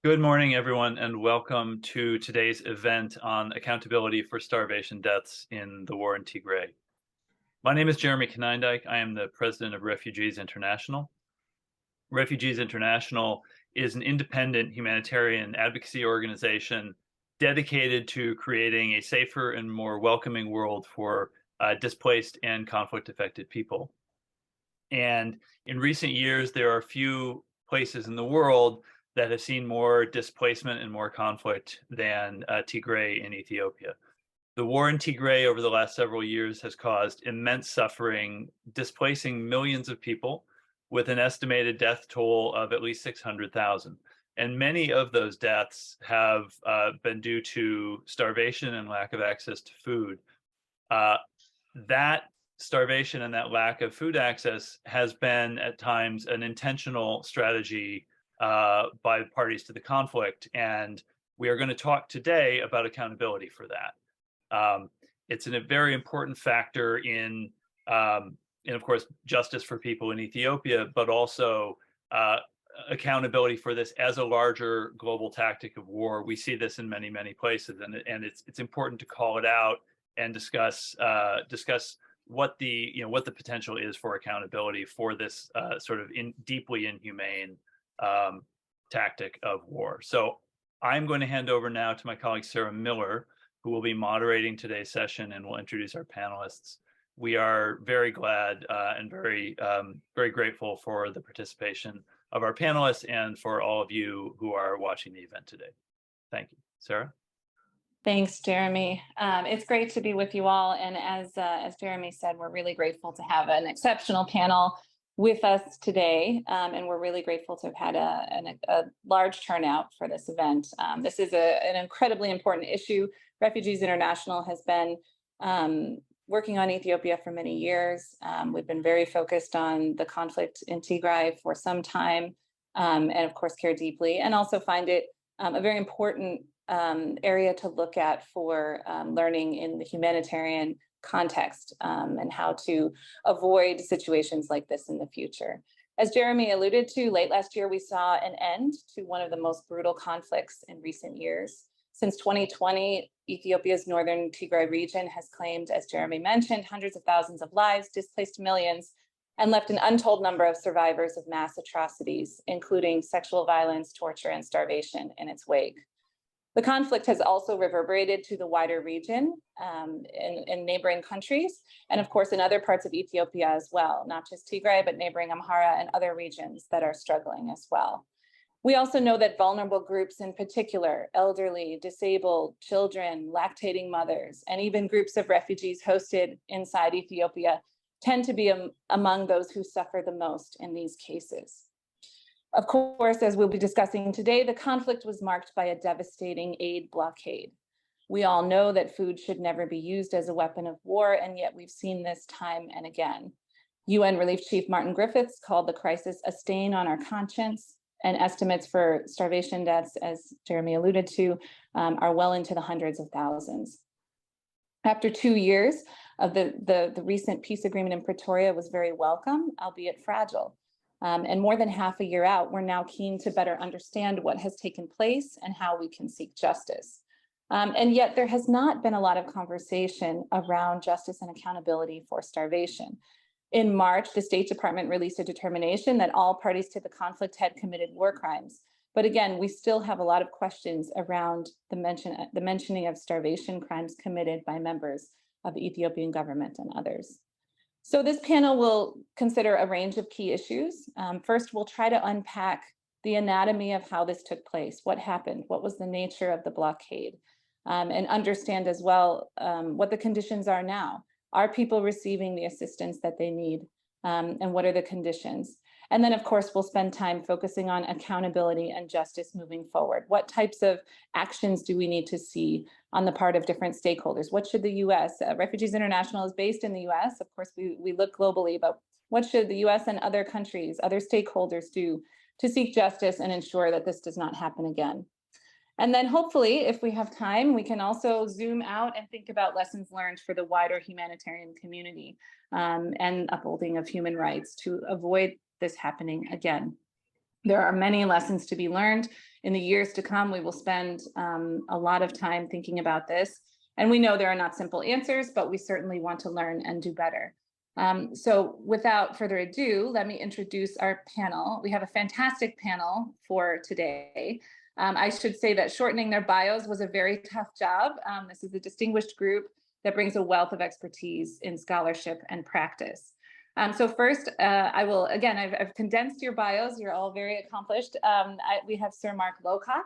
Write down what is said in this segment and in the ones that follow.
Good morning, everyone, and welcome to today's event on accountability for starvation deaths in the war in Tigray. My name is Jeremy Knindike. I am the president of Refugees International. Refugees International is an independent humanitarian advocacy organization dedicated to creating a safer and more welcoming world for displaced and conflict-affected people. And in recent years, there are few places in the world that have seen more displacement and more conflict than Tigray in Ethiopia. The war in Tigray over the last several years has caused immense suffering, displacing millions of people with an estimated death toll of at least 600,000. And many of those deaths have been due to starvation and lack of access to food. Uh, that starvation and that lack of food access has been at times an intentional strategy by parties to the conflict. And we are going to talk today about accountability for that. It's a very important factor in, of course, justice for people in Ethiopia, but also accountability for this as a larger global tactic of war. We see this in many, many places, and it's important to call it out and discuss what the potential is for accountability for this sort of deeply inhumane tactic of war. So I'm going to hand over now to my colleague Sarah Miller, who will be moderating today's session and will introduce our panelists. We are very glad and very grateful for the participation of our panelists and for all of you who are watching the event today. Thank you. Sarah? Thanks, Jeremy. It's great to be with you all. And as Jeremy said, we're really grateful to have an exceptional panel with us today. And we're really grateful to have had a large turnout for this event. This is an incredibly important issue. Refugees International has been working on Ethiopia for many years. We've been very focused on the conflict in Tigray for some time, and of course care deeply, and also find it a very important area to look at for learning in the humanitarian context and how to avoid situations like this in the future. As Jeremy alluded to, late last year, we saw an end to one of the most brutal conflicts in recent years. Since 2020, Ethiopia's northern Tigray region has claimed, as Jeremy mentioned, hundreds of thousands of lives, displaced millions, and left an untold number of survivors of mass atrocities, including sexual violence, torture, and starvation in its wake. The conflict has also reverberated to the wider region in neighboring countries, and of course in other parts of Ethiopia as well, not just Tigray, but neighboring Amhara and other regions that are struggling as well. We also know that vulnerable groups in particular, elderly, disabled, children, lactating mothers, and even groups of refugees hosted inside Ethiopia tend to be among those who suffer the most in these cases. Of course, as we'll be discussing today, the conflict was marked by a devastating aid blockade. We all know that food should never be used as a weapon of war, and yet we've seen this time and again. UN Relief Chief Martin Griffiths called the crisis a stain on our conscience, and estimates for starvation deaths, as Jeremy alluded to, are well into the hundreds of thousands. After 2 years of the recent peace agreement in Pretoria was very welcome, albeit fragile. And more than half a year out, we're now keen to better understand what has taken place and how we can seek justice. And yet there has not been a lot of conversation around justice and accountability for starvation. In March, the State Department released a determination that all parties to the conflict had committed war crimes. But again, we still have a lot of questions around the mentioning of starvation crimes committed by members of the Ethiopian government and others. So this panel will consider a range of key issues. First, we'll try to unpack the anatomy of how this took place, what happened, what was the nature of the blockade, and understand as well what the conditions are now. Are people receiving the assistance that they need, and what are the conditions? And then, of course, we'll spend time focusing on accountability and justice moving forward. What types of actions do we need to see on the part of different stakeholders? What should the US, Refugees International is based in the US, of course, we look globally, but what should the US and other countries, other stakeholders do to seek justice and ensure that this does not happen again? And then hopefully, if we have time, we can also zoom out and think about lessons learned for the wider humanitarian community and upholding of human rights to avoid this happening again. There are many lessons to be learned in the years to come, we will spend a lot of time thinking about this. And we know there are not simple answers, but we certainly want to learn and do better. So without further ado, let me introduce our panel. We have a fantastic panel for today. I should say that shortening their bios was a very tough job. This is a distinguished group that brings a wealth of expertise in scholarship and practice. So first, I've condensed your bios. You're all very accomplished. We have Sir Mark Lowcock,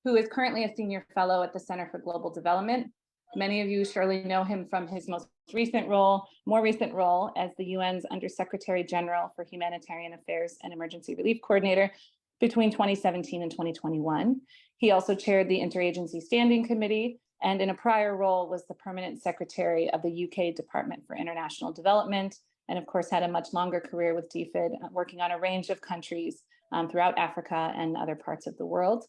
who is currently a senior fellow at the Center for Global Development. Many of you surely know him from his more recent role as the UN's Undersecretary General for Humanitarian Affairs and Emergency Relief Coordinator between 2017 and 2021. He also chaired the Interagency Standing Committee, and in a prior role was the Permanent Secretary of the UK Department for International Development, and of course had a much longer career with DFID, working on a range of countries throughout Africa and other parts of the world.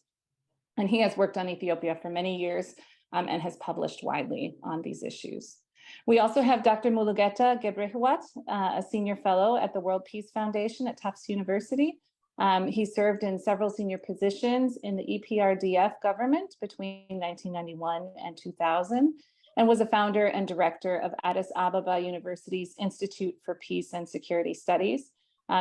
And he has worked on Ethiopia for many years and has published widely on these issues. We also have Dr. Mulugeta Gebrehiwot, a senior fellow at the World Peace Foundation at Tufts University. He served in several senior positions in the EPRDF government between 1991 and 2000, and was a founder and director of Addis Ababa University's Institute for Peace and Security Studies.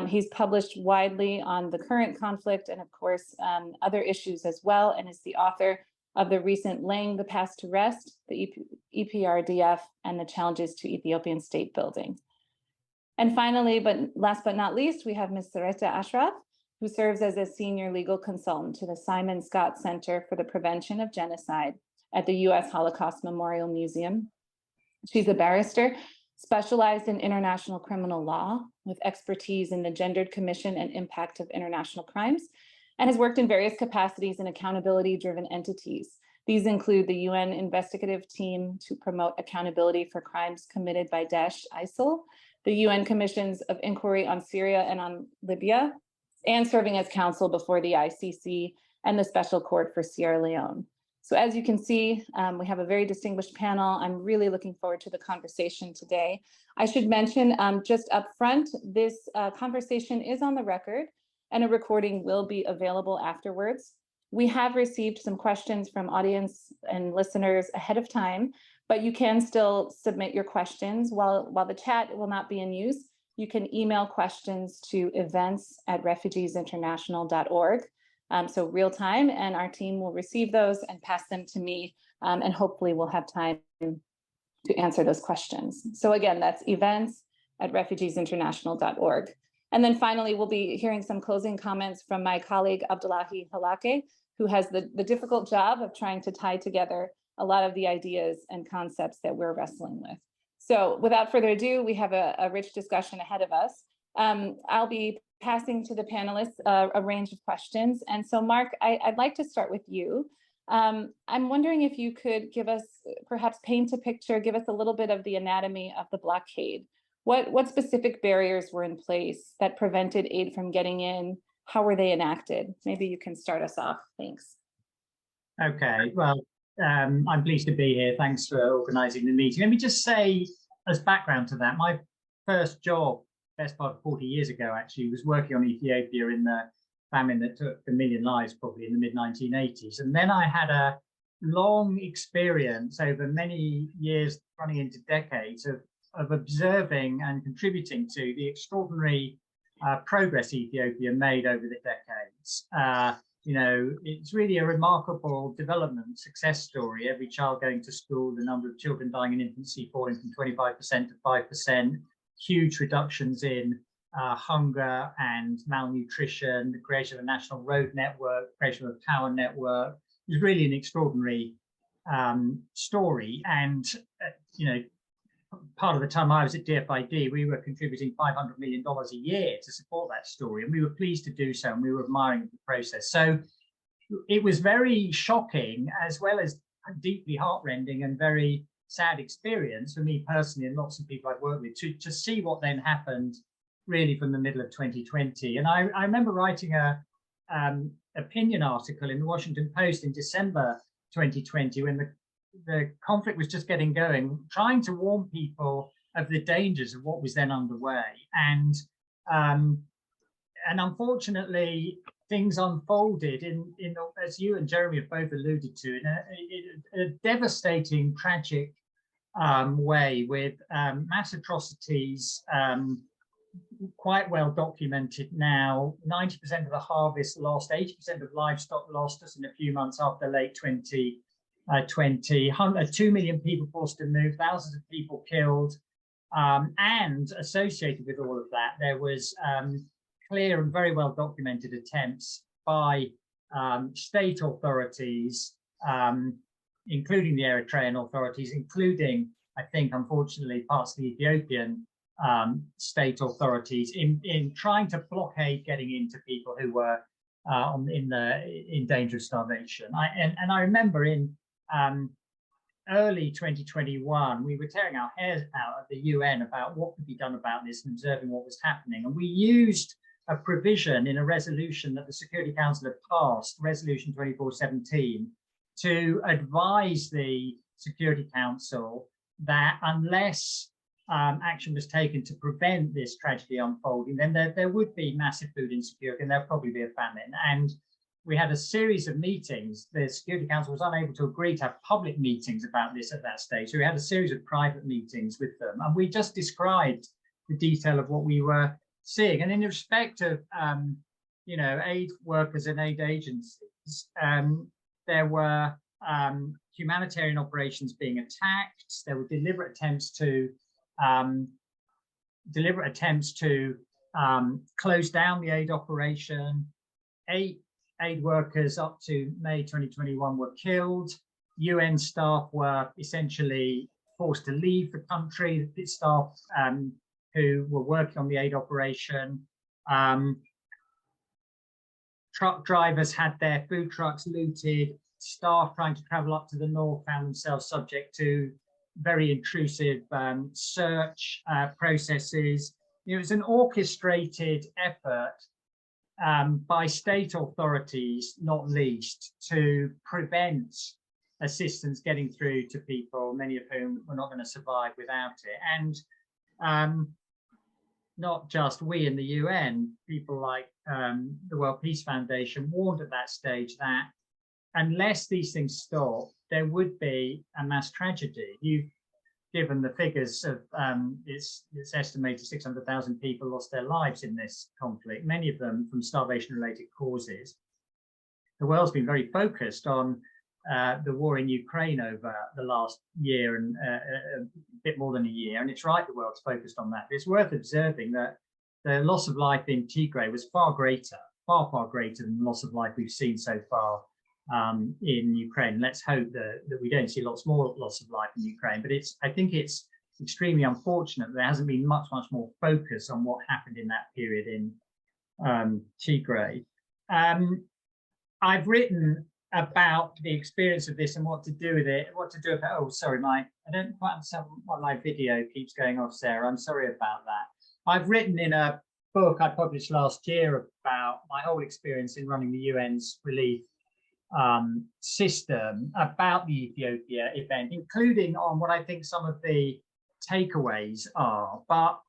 He's published widely on the current conflict and, of course, other issues as well, and is the author of the recent Laying the Past to Rest, the EPRDF, and the Challenges to Ethiopian State Building. And finally, but last but not least, we have Ms. Sareta Ashraf, who serves as a senior legal consultant to the Simon Scott Center for the Prevention of Genocide at the U.S. Holocaust Memorial Museum. She's a barrister specialized in international criminal law with expertise in the Gendered Commission and Impact of International Crimes, and has worked in various capacities in accountability-driven entities. These include the UN Investigative Team to Promote Accountability for Crimes Committed by Daesh ISIL, the UN Commissions of Inquiry on Syria and on Libya, and serving as counsel before the ICC and the Special Court for Sierra Leone. So as you can see, we have a very distinguished panel. I'm really looking forward to the conversation today. I should mention just up front, this conversation is on the record, and a recording will be available afterwards. We have received some questions from audience and listeners ahead of time, but you can still submit your questions. While the chat will not be in use, you can email questions to events@refugiesinternational.org. So real time, and our team will receive those and pass them to me, and hopefully we'll have time to answer those questions. So again, that's events@refugiesinternational.org. And then finally, we'll be hearing some closing comments from my colleague, Abdullahi Halake, who has the difficult job of trying to tie together a lot of the ideas and concepts that we're wrestling with. So without further ado, we have a rich discussion ahead of us. I'll be passing to the panelists a range of questions. And so Mark, I'd like to start with you. I'm wondering if you could give us, perhaps paint a picture, give us a little bit of the anatomy of the blockade. What specific barriers were in place that prevented aid from getting in? How were they enacted? Maybe you can start us off. Thanks. Okay, well, I'm pleased to be here. Thanks for organizing the meeting. Let me just say, as background to that, my first job, best part of 40 years ago, actually, was working on Ethiopia in the famine that took a million lives, probably in the mid-1980s. And then I had a long experience over many years, running into decades, of observing and contributing to the extraordinary progress Ethiopia made over the decades. You know, it's really a remarkable development success story. Every child going to school, the number of children dying in infancy falling from 25% to 5%, huge reductions in hunger and malnutrition, the creation of a national road network, creation of a power network. It was really an extraordinary story. And, you know, part of the time I was at DFID, we were contributing $500 million a year to support that story, and we were pleased to do so, and we were admiring the process. So it was very shocking, as well as deeply heartrending and very sad experience for me personally and lots of people I've worked with to see what then happened really from the middle of 2020. And I remember writing a opinion article in the Washington Post in December 2020 when the conflict was just getting going, trying to warn people of the dangers of what was then underway. And unfortunately, things unfolded as you and Jeremy have both alluded to, in a devastating, tragic way, with mass atrocities quite well documented now. 90% of the harvest lost, 80% of livestock lost just in a few months after late 2020, 2 million people forced to move, thousands of people killed. And associated with all of that, there was clear and very well documented attempts by state authorities, including the Eritrean authorities, including, I think, unfortunately, parts of the Ethiopian state authorities, in trying to blockade getting into people who were in danger of starvation. I remember in early 2021, we were tearing our hairs out at the UN about what could be done about this and observing what was happening. And we used a provision in a resolution that the Security Council had passed, Resolution 2417, to advise the Security Council that unless action was taken to prevent this tragedy unfolding, then there would be massive food insecurity and there'll probably be a famine. And we had a series of meetings. The Security Council was unable to agree to have public meetings about this at that stage. So we had a series of private meetings with them. And we just described the detail of what we were seeing. And in respect of, aid workers and aid agencies, there were humanitarian operations being attacked. There were deliberate attempts to close down the aid operation. 8 aid workers up to May 2021 were killed. UN staff were essentially forced to leave the country. The staff who were working on the aid operation. Truck drivers had their food trucks looted. Staff trying to travel up to the north found themselves subject to very intrusive search processes. It was an orchestrated effort by state authorities, not least, to prevent assistance getting through to people, many of whom were not going to survive without it. And not just we in the UN, people like the World Peace Foundation warned at that stage that unless these things stop, there would be a mass tragedy. You've given the figures of it's estimated 600,000 people lost their lives in this conflict, many of them from starvation-related causes. The world's been very focused on the war in Ukraine over the last year and a bit more than a year, and it's right the world's focused on that. But it's worth observing that the loss of life in Tigray was far greater than the loss of life we've seen so far in Ukraine. Let's hope that we don't see lots more loss of life in Ukraine, but I think it's extremely unfortunate that there hasn't been much more focus on what happened in that period in Tigray. I've written about the experience of this and what to do with it, I don't quite understand why my video keeps going off, Sarah. I'm sorry about that. I've written in a book I published last year about my whole experience in running the UN's relief system, about the Ethiopia event, including on what I think some of the takeaways are. But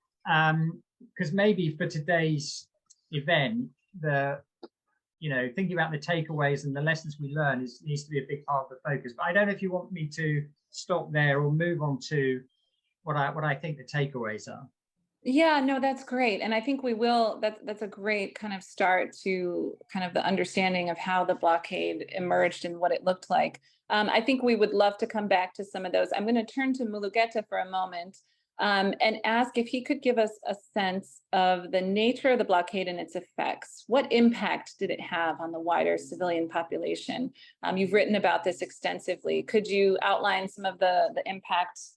because maybe for today's event, thinking about the takeaways and the lessons we learn needs to be a big part of the focus. But I don't know if you want me to stop there or move on to what I think the takeaways are. Yeah, no, that's great. And I think we will, that's a great kind of start to kind of the understanding of how the blockade emerged and what it looked like. I think we would love to come back to some of those. I'm going to turn to Mulugeta for a moment and ask if he could give us a sense of the nature of the blockade and its effects. What impact did it have on the wider civilian population? You've written about this extensively. Could you outline some of the impacts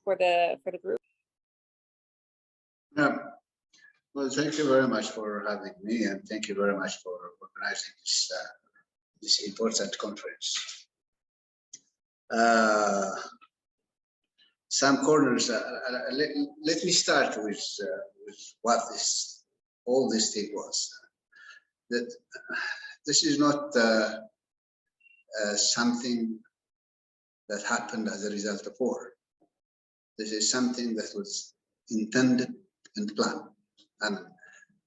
for the group? Well, thank you very much for having me, and thank you very much for organizing this important conference. Some corners. Let me start with what all this thing was. That this is not something that happened as a result of war. This is something that was intended and planned. And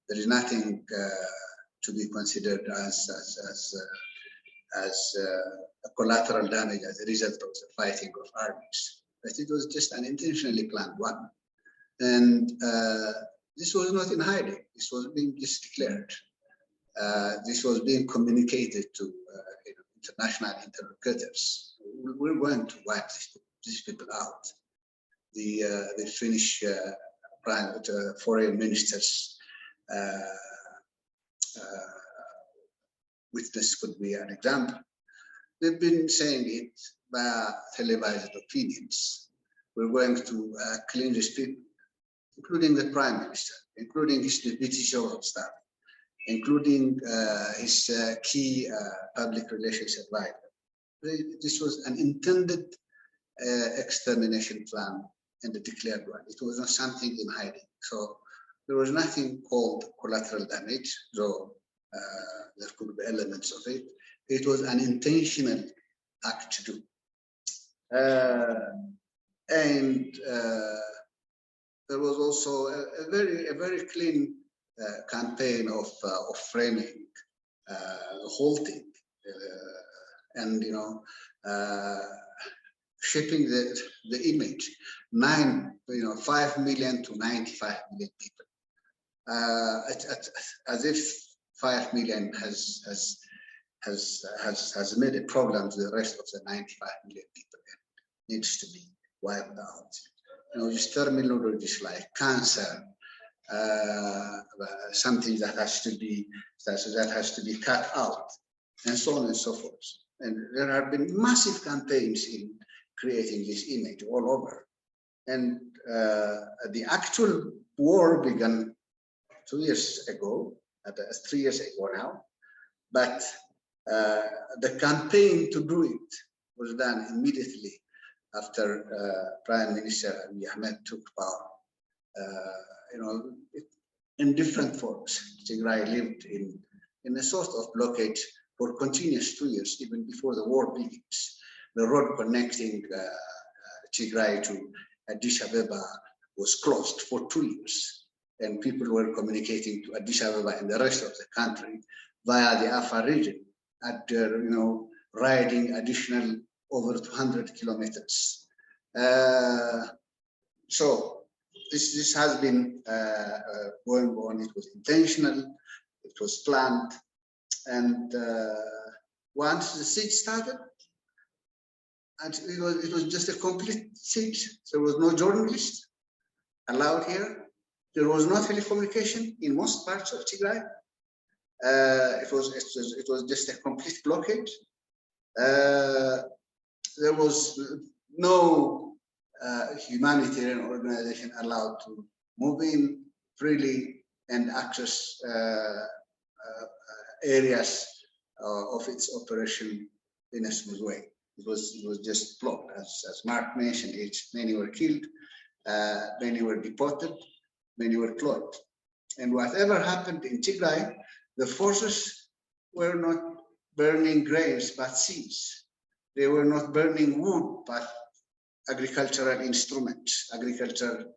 there is nothing to be considered as a collateral damage as a result of the fighting of armies. But it was just an intentionally planned one. And this was not in hiding. This was being just declared. This was being communicated to international interlocutors. We're going to wipe these people out. The Finnish foreign minister's witness could be an example. They've been saying it by televised opinions. We're going to clean these people, including the prime minister, including his deputy chief of staff, including his key public relations advisor. This was an intended extermination plan and a declared one. It was not something in hiding. So there was nothing called collateral damage, though there could be elements of it. It was an intentional act to do. And there was also a very clean campaign of framing the whole thing, and shaping the image. 5 million to 95 million people, as if 5 million has made a problem to the rest of the 95 million people and needs to be wiped out. These terminologies like cancer, something that has to be cut out, and so on and so forth. And there have been massive campaigns in creating this image all over. And the actual war began 2 years ago, 3 years ago now, but the campaign to do it was done immediately after Prime Minister Abiy Ahmed took power. In different forms. Tigray lived in a sort of blockade for continuous 2 years, even before the war begins. The road connecting Tigray to Addis Ababa was closed for 2 years, and people were communicating to Addis Ababa and the rest of the country via the Afar region, riding additional over 200 kilometers. So this has been going on. It was intentional, it was planned, and once the siege started, and it was just a complete siege. There was no journalist allowed here. There was no telecommunication in most parts of Tigray. It was just a complete blockade. There was no humanitarian organization allowed to move in freely and access areas of its operation in a smooth way. It was just blocked. As Mark mentioned, many were killed, many were deported, many were clothed. And whatever happened in Tigray, the forces were not burning graves but seeds. They were not burning wood but agricultural instruments, agricultural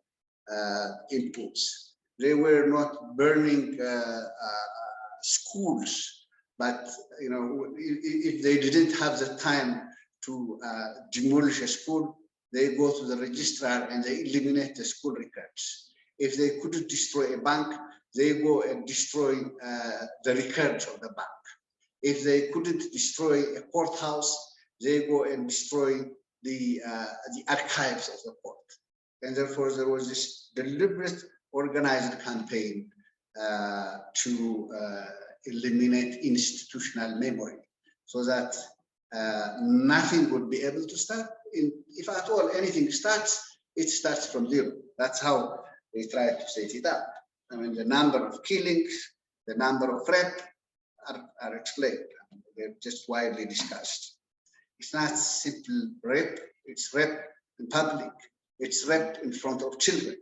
inputs. They were not burning schools, but if they didn't have the time to demolish a school, they go to the registrar and they eliminate the school records. If they couldn't destroy a bank, they go and destroy the records of the bank. If they couldn't destroy a courthouse, they go and destroy the archives of the court. And therefore, there was this deliberate, organized campaign to eliminate institutional memory, so that nothing would be able to start. If at all anything starts, it starts from zero. That's how they try to set it up. I mean, the number of killings, the number of rape are explained. They're just widely discussed. It's not simple rape, it's rape in public. It's rape in front of children.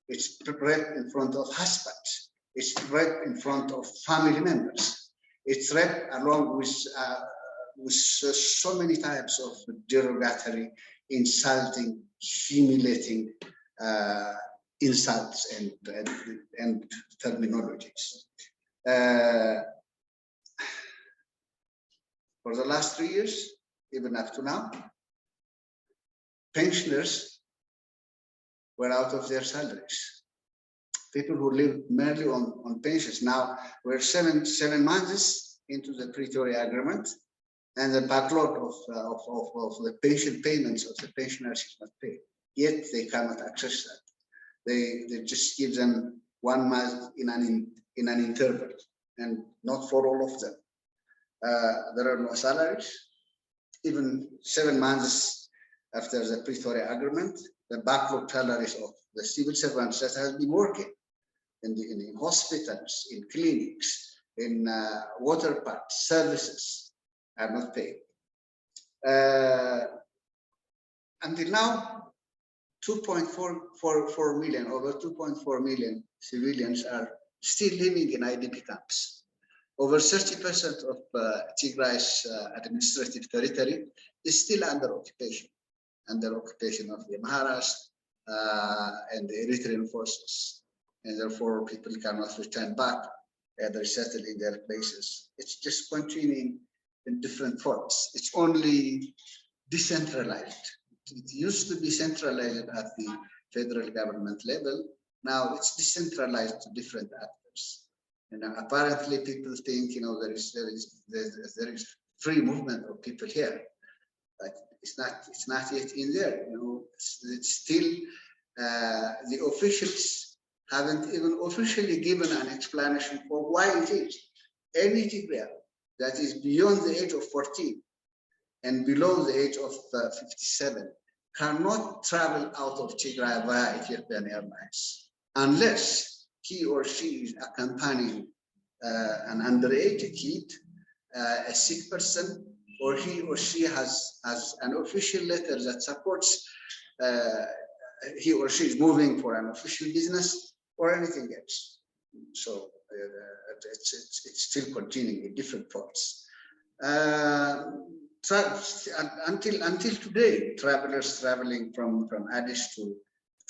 It's rape in front of husbands. It's rape in front of family members. It's rape along with so many types of derogatory, insulting, humiliating insults and terminologies. For the last 3 years, even up to now, pensioners were out of their salaries. People who live merely on pensions. Now we're seven months into the Pretoria Agreement, and the backlog of the pension payments of the pensioners is not paid. Yet they cannot access that. They just give them 1 month in an interval, and not for all of them. There are no salaries. Even 7 months after the Pretoria Agreement, the backlog salaries of the civil servants that have been working in hospitals, in clinics, in water parks, services are not paid. Until now, 2.4 million, over 2.4 million civilians are still living in IDP camps. Over 30% of Tigray's administrative territory is still under occupation of the Amharas and the Eritrean forces. And therefore, people cannot return back and resettle in their places. It's just continuing in different forms. It's only decentralized. It used to be centralized at the federal government level. Now it's decentralized to different actors. And apparently people think, there is free movement of people here, but it's not yet in there. It's still the officials haven't even officially given an explanation for why it is. Any Tigrayan that is beyond the age of 14 and below the age of 57 cannot travel out of Tigray via Ethiopian Airlines unless he or she is accompanying an underage, a kid, a sick person, or he or she has an official letter that supports he or she is moving for an official business or anything else. So it's still continuing in different forms. Until today, travelers traveling from Addis to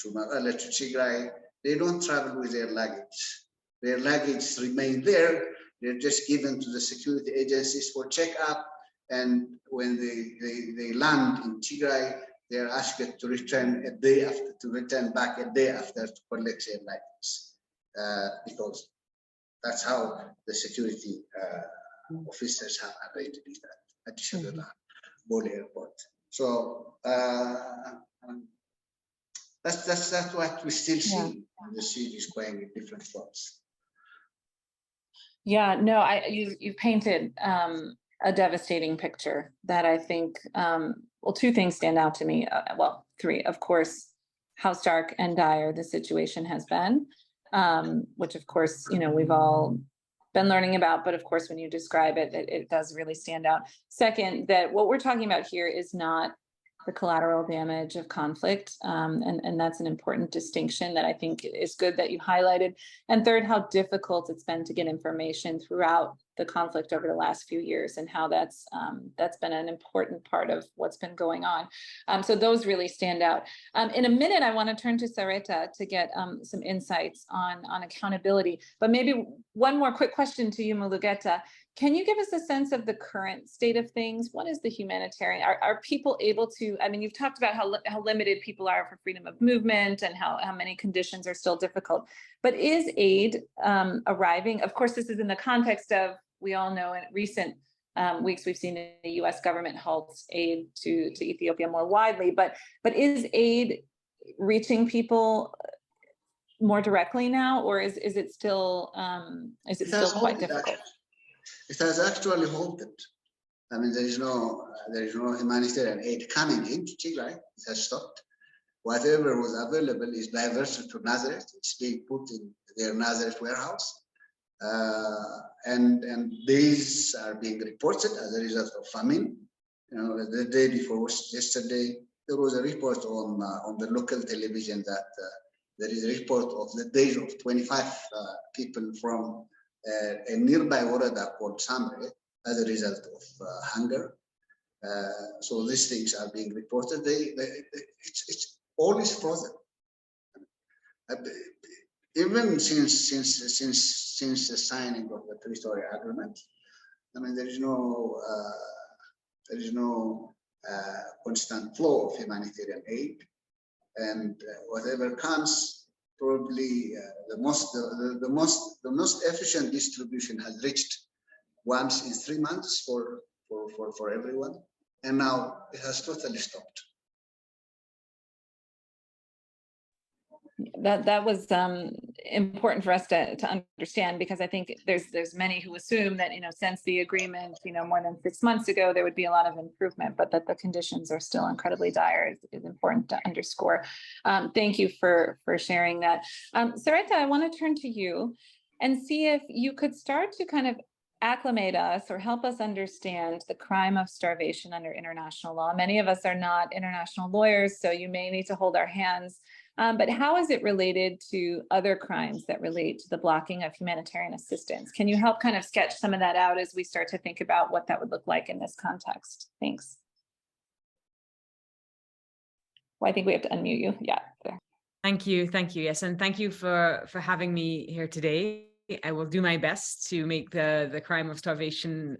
Mekelle to Tigray, they don't travel with their luggage. Their luggage remain there. They're just given to the security agencies for checkup, and when they land in Tigray, they're asked to return back a day after to collect their luggage, because that's how the security officers have arranged it at Shadada Bole Airport. So that's what we still see. The city is going in different forms. Yeah, no, you painted a devastating picture that I think, well, two things stand out to me. Well, three, of course, how stark and dire the situation has been, which of course, we've all been learning about, but of course, when you describe it, it does really stand out. Second, that what we're talking about here is not the collateral damage of conflict. And that's an important distinction that I think is good that you highlighted. And third, how difficult it's been to get information throughout the conflict over the last few years, and how that's been an important part of what's been going on. So those really stand out. In a minute, I want to turn to Sareta to get some insights on accountability. But maybe one more quick question to you, Mulugeta. Can you give us a sense of the current state of things? What is the humanitarian? Are people able to, you've talked about how limited people are for freedom of movement and how many conditions are still difficult, but is aid arriving? Of course, this is in the context of, we all know in recent weeks, we've seen the US government halt aid to Ethiopia more widely, but is aid reaching people more directly now, or is it still quite difficult? It has actually halted. There is no humanitarian aid coming into Tigray. It has stopped. Whatever was available is diverted to Nazareth. It's being put in their Nazareth warehouse, and these are being reported as a result of famine. The day before yesterday, there was a report on the local television that there is a report of the days of 25 people from a nearby Warada called Samre as a result of hunger. So these things are being reported. It's always frozen. Even since the signing of the Pretoria Agreement, there is no There is no constant flow of humanitarian aid, and whatever comes, probably the most efficient distribution has reached once in 3 months for everyone, and now it has totally stopped. That was important for us to understand, because I think there's many who assume that, since the agreement, more than 6 months ago, there would be a lot of improvement, but that the conditions are still incredibly dire is important to underscore. Thank you for sharing that. Sarita, I want to turn to you and see if you could start to kind of acclimate us or help us understand the crime of starvation under international law. Many of us are not international lawyers, so you may need to hold our hands. But how is it related to other crimes that relate to the blocking of humanitarian assistance? Can you help kind of sketch some of that out as we start to think about what that would look like in this context? Thanks. Well, I think we have to unmute you. Yeah. There. Thank you. Yes, and thank you for having me here today. I will do my best to make the crime of starvation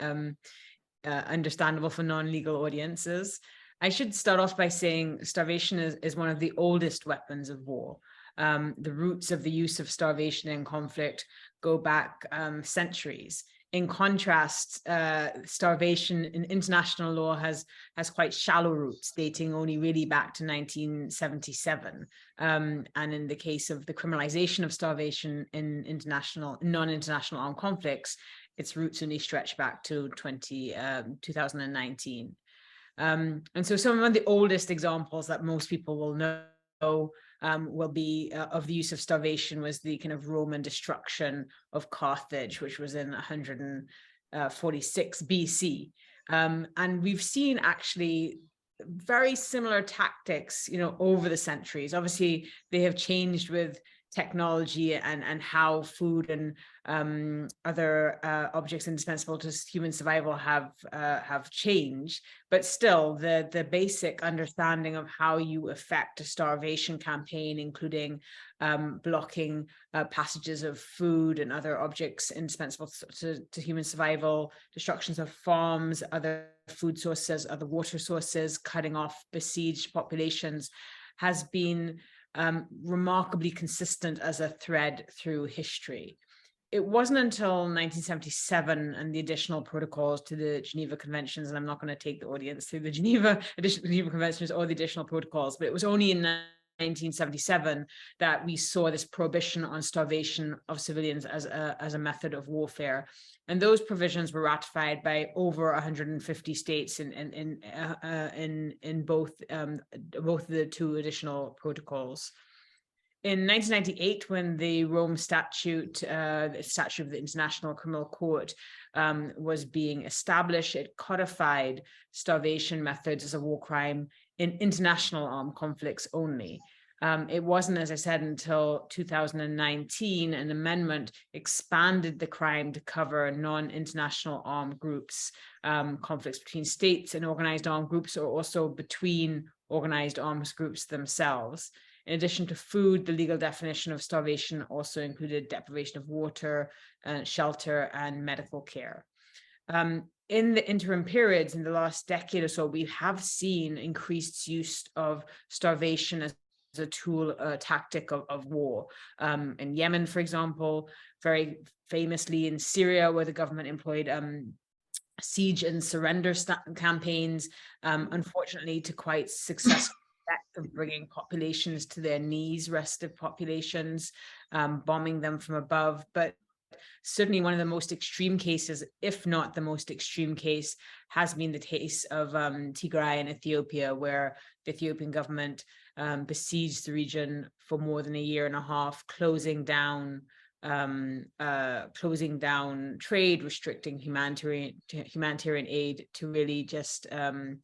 understandable for non-legal audiences. I should start off by saying starvation is one of the oldest weapons of war. The roots of the use of starvation in conflict go back centuries. In contrast, starvation in international law has quite shallow roots, dating only really back to 1977. And in the case of the criminalization of starvation in non-international armed conflicts, its roots only stretch back to 2019. And so some of the oldest examples that most people will know will be of the use of starvation was the kind of Roman destruction of Carthage, which was in 146 BC. And we've seen actually very similar tactics, over the centuries. Obviously, they have changed with technology and how food and other objects indispensable to human survival have changed, but still the basic understanding of how you effect a starvation campaign, including blocking passages of food and other objects indispensable to human survival, destructions of farms, other food sources, other water sources, cutting off besieged populations, has been remarkably consistent as a thread through history. It wasn't until 1977 and the additional protocols to the Geneva Conventions, and I'm not going to take the audience through the Geneva Conventions or the additional protocols, but it was only in 1977 that we saw this prohibition on starvation of civilians as a method of warfare. And those provisions were ratified by over 150 states in both the two additional protocols. In 1998, when the Rome Statute, the Statute of the International Criminal Court, was being established, it codified starvation methods as a war crime in international armed conflicts only. It wasn't, as I said, until 2019, an amendment expanded the crime to cover non-international armed groups, conflicts between states and organized armed groups, or also between organized armed groups themselves. In addition to food, the legal definition of starvation also included deprivation of water, shelter, and medical care. In the interim periods, in the last decade or so, we have seen increased use of starvation as a tool, a tactic of war. In Yemen, for example, very famously in Syria, where the government employed siege and surrender campaigns, unfortunately to quite successful of bringing populations to their knees, restive populations, bombing them from above. But certainly one of the most extreme cases, if not the most extreme case, has been the case of Tigray in Ethiopia, where the Ethiopian government besieged the region for more than a year and a half, closing down trade, restricting humanitarian aid to really just a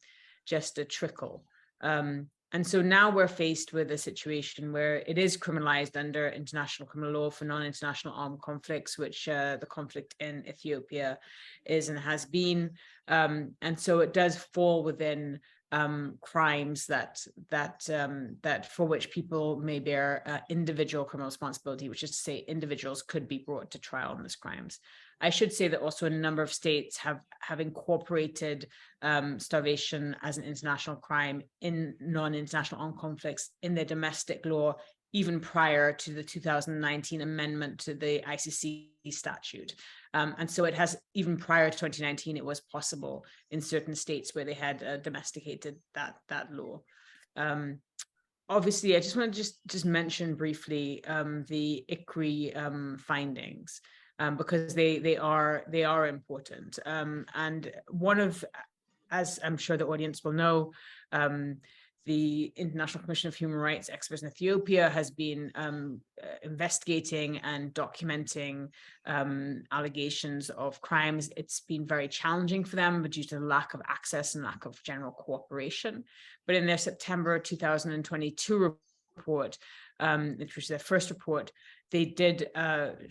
trickle. And so now we're faced with a situation where it is criminalized under international criminal law for non-international armed conflicts, which the conflict in Ethiopia is and has been. And so it does fall within crimes that for which people may bear individual criminal responsibility, which is to say individuals could be brought to trial on those crimes. I should say that also a number of states have incorporated starvation as an international crime in non-international armed conflicts in their domestic law, even prior to the 2019 amendment to the ICC statute. And so it has, even prior to 2019, it was possible in certain states where they had domesticated that law. Obviously, I just want to just mention briefly the ICRI findings, because they are important. And one of, as I'm sure the audience will know, the International Commission of Human Rights experts in Ethiopia has been investigating and documenting allegations of crimes. It's been very challenging for them, but due to the lack of access and lack of general cooperation. But in their September 2022 report, which was their first report, they did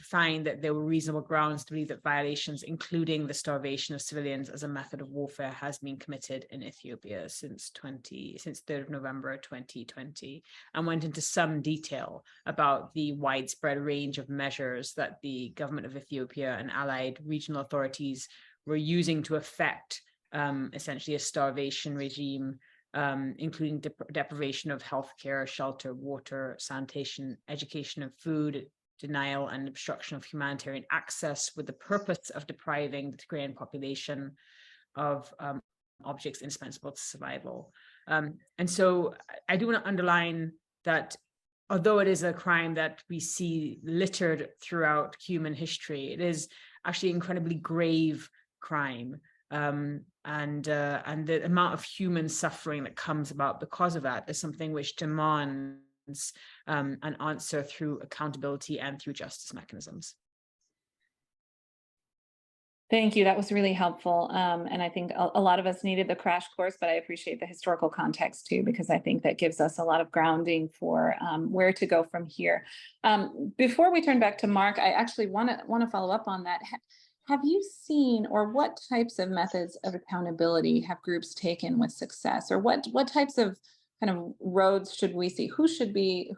find that there were reasonable grounds to believe that violations, including the starvation of civilians as a method of warfare, has been committed in Ethiopia since 3rd of November 2020, and went into some detail about the widespread range of measures that the government of Ethiopia and allied regional authorities were using to effect essentially a starvation regime, including deprivation of healthcare, shelter, water, sanitation, education, and food, denial and obstruction of humanitarian access, with the purpose of depriving the Tigrayan population of objects indispensable to survival. And so I do want to underline that although it is a crime that we see littered throughout human history, it is actually an incredibly grave crime. And the amount of human suffering that comes about because of that is something which demands an answer through accountability and through justice mechanisms. Thank you. That was really helpful. And I think a lot of us needed the crash course, but I appreciate the historical context too, because I think that gives us a lot of grounding for where to go from here. Before we turn back to Mark, I actually want to follow up on that. Have you seen, or what types of methods of accountability have groups taken with success, or what types of kind of roads should we see? Who should be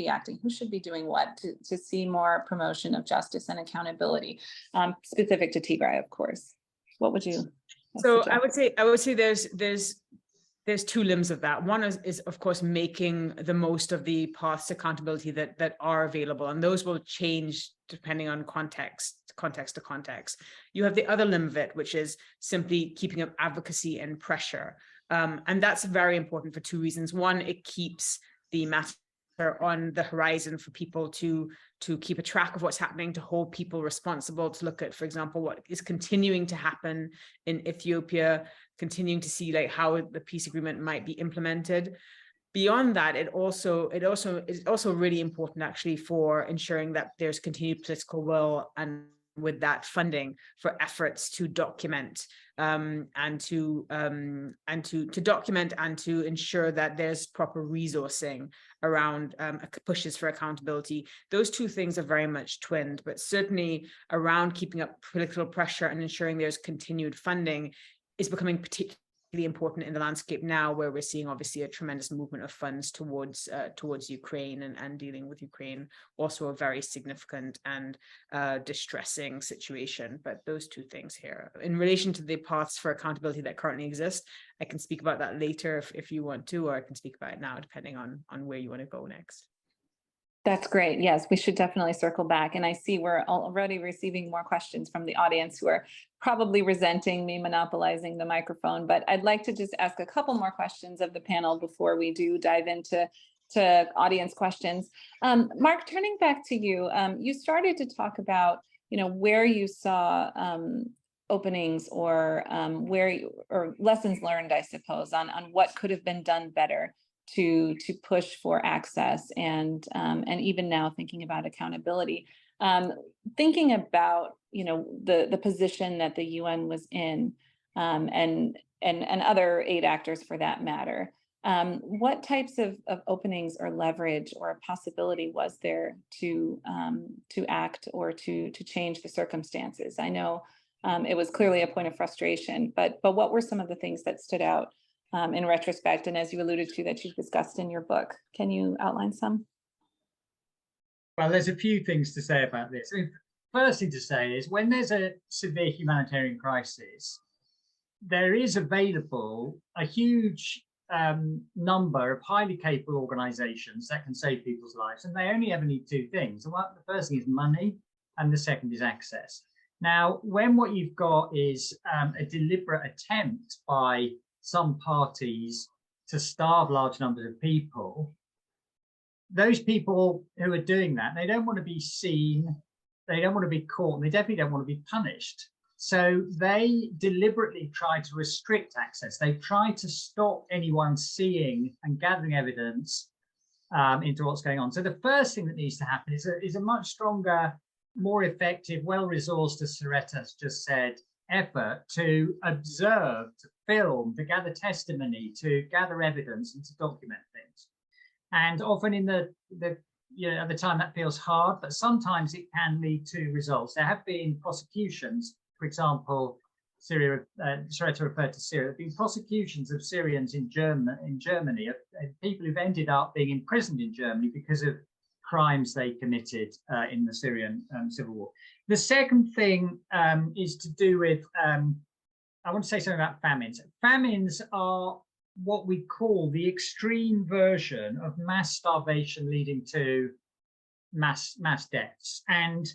acting? Who should be doing what to see more promotion of justice and accountability, specific to Tigray, of course? What would you? So suggest? I would say there's two limbs of that. One is of course making the most of the paths to accountability that are available, and those will change depending on context to context. You have the other limb of it, which is simply keeping up advocacy and pressure. And that's very important for two reasons. One, it keeps the matter on the horizon for people to keep a track of what's happening, to hold people responsible, to look at, for example, what is continuing to happen in Ethiopia, continuing to see like how the peace agreement might be implemented. Beyond that, it is also really important actually for ensuring that there's continued political will, and with that funding for efforts to document and to document and to ensure that there's proper resourcing around pushes for accountability. Those two things are very much twinned, but certainly around keeping up political pressure and ensuring there's continued funding is becoming particularly important in the landscape now, where we're seeing obviously a tremendous movement of funds towards Ukraine and dealing with Ukraine, also a very significant and distressing situation. But those two things here, in relation to the paths for accountability that currently exist, I can speak about that later if you want to, or I can speak about it now, depending on where you want to go next. That's great. Yes, we should definitely circle back. And I see we're already receiving more questions from the audience who are probably resenting me monopolizing the microphone. But I'd like to just ask a couple more questions of the panel before we do dive into audience questions. Mark, turning back to you, you started to talk about, where you saw openings or or lessons learned, I suppose, on what could have been done better to push for access, and even now thinking about accountability, thinking about the position that the UN was in, and other aid actors for that matter. What types of openings or leverage or possibility was there to act or to change the circumstances? I know it was clearly a point of frustration, but what were some of the things that stood out in retrospect, and as you alluded to, that you've discussed in your book? Can you outline some? Well, there's a few things to say about this. first thing to say is when there's a severe humanitarian crisis, there is available a huge number of highly capable organizations that can save people's lives, and they only ever need two things. The first thing is money, and the second is access. Now, when what you've got is a deliberate attempt by some parties to starve large numbers of people, those people who are doing that, they don't want to be seen, they don't want to be caught, and they definitely don't want to be punished. So they deliberately try to restrict access. They try to stop anyone seeing and gathering evidence into what's going on. So the first thing that needs to happen is a much stronger, more effective, well-resourced, as Saretta just said, effort to observe, to film, to gather testimony, to gather evidence, and to document things. And often in the at the time that feels hard, but sometimes it can lead to results. There have been prosecutions. For example, Syria, Saretta referred to Syria. There have been prosecutions of Syrians in Germany, of people who've ended up being imprisoned in Germany because of crimes they committed in the Syrian civil war. The second thing is to do with, I want to say something about famines. Famines are what we call the extreme version of mass starvation leading to mass deaths. And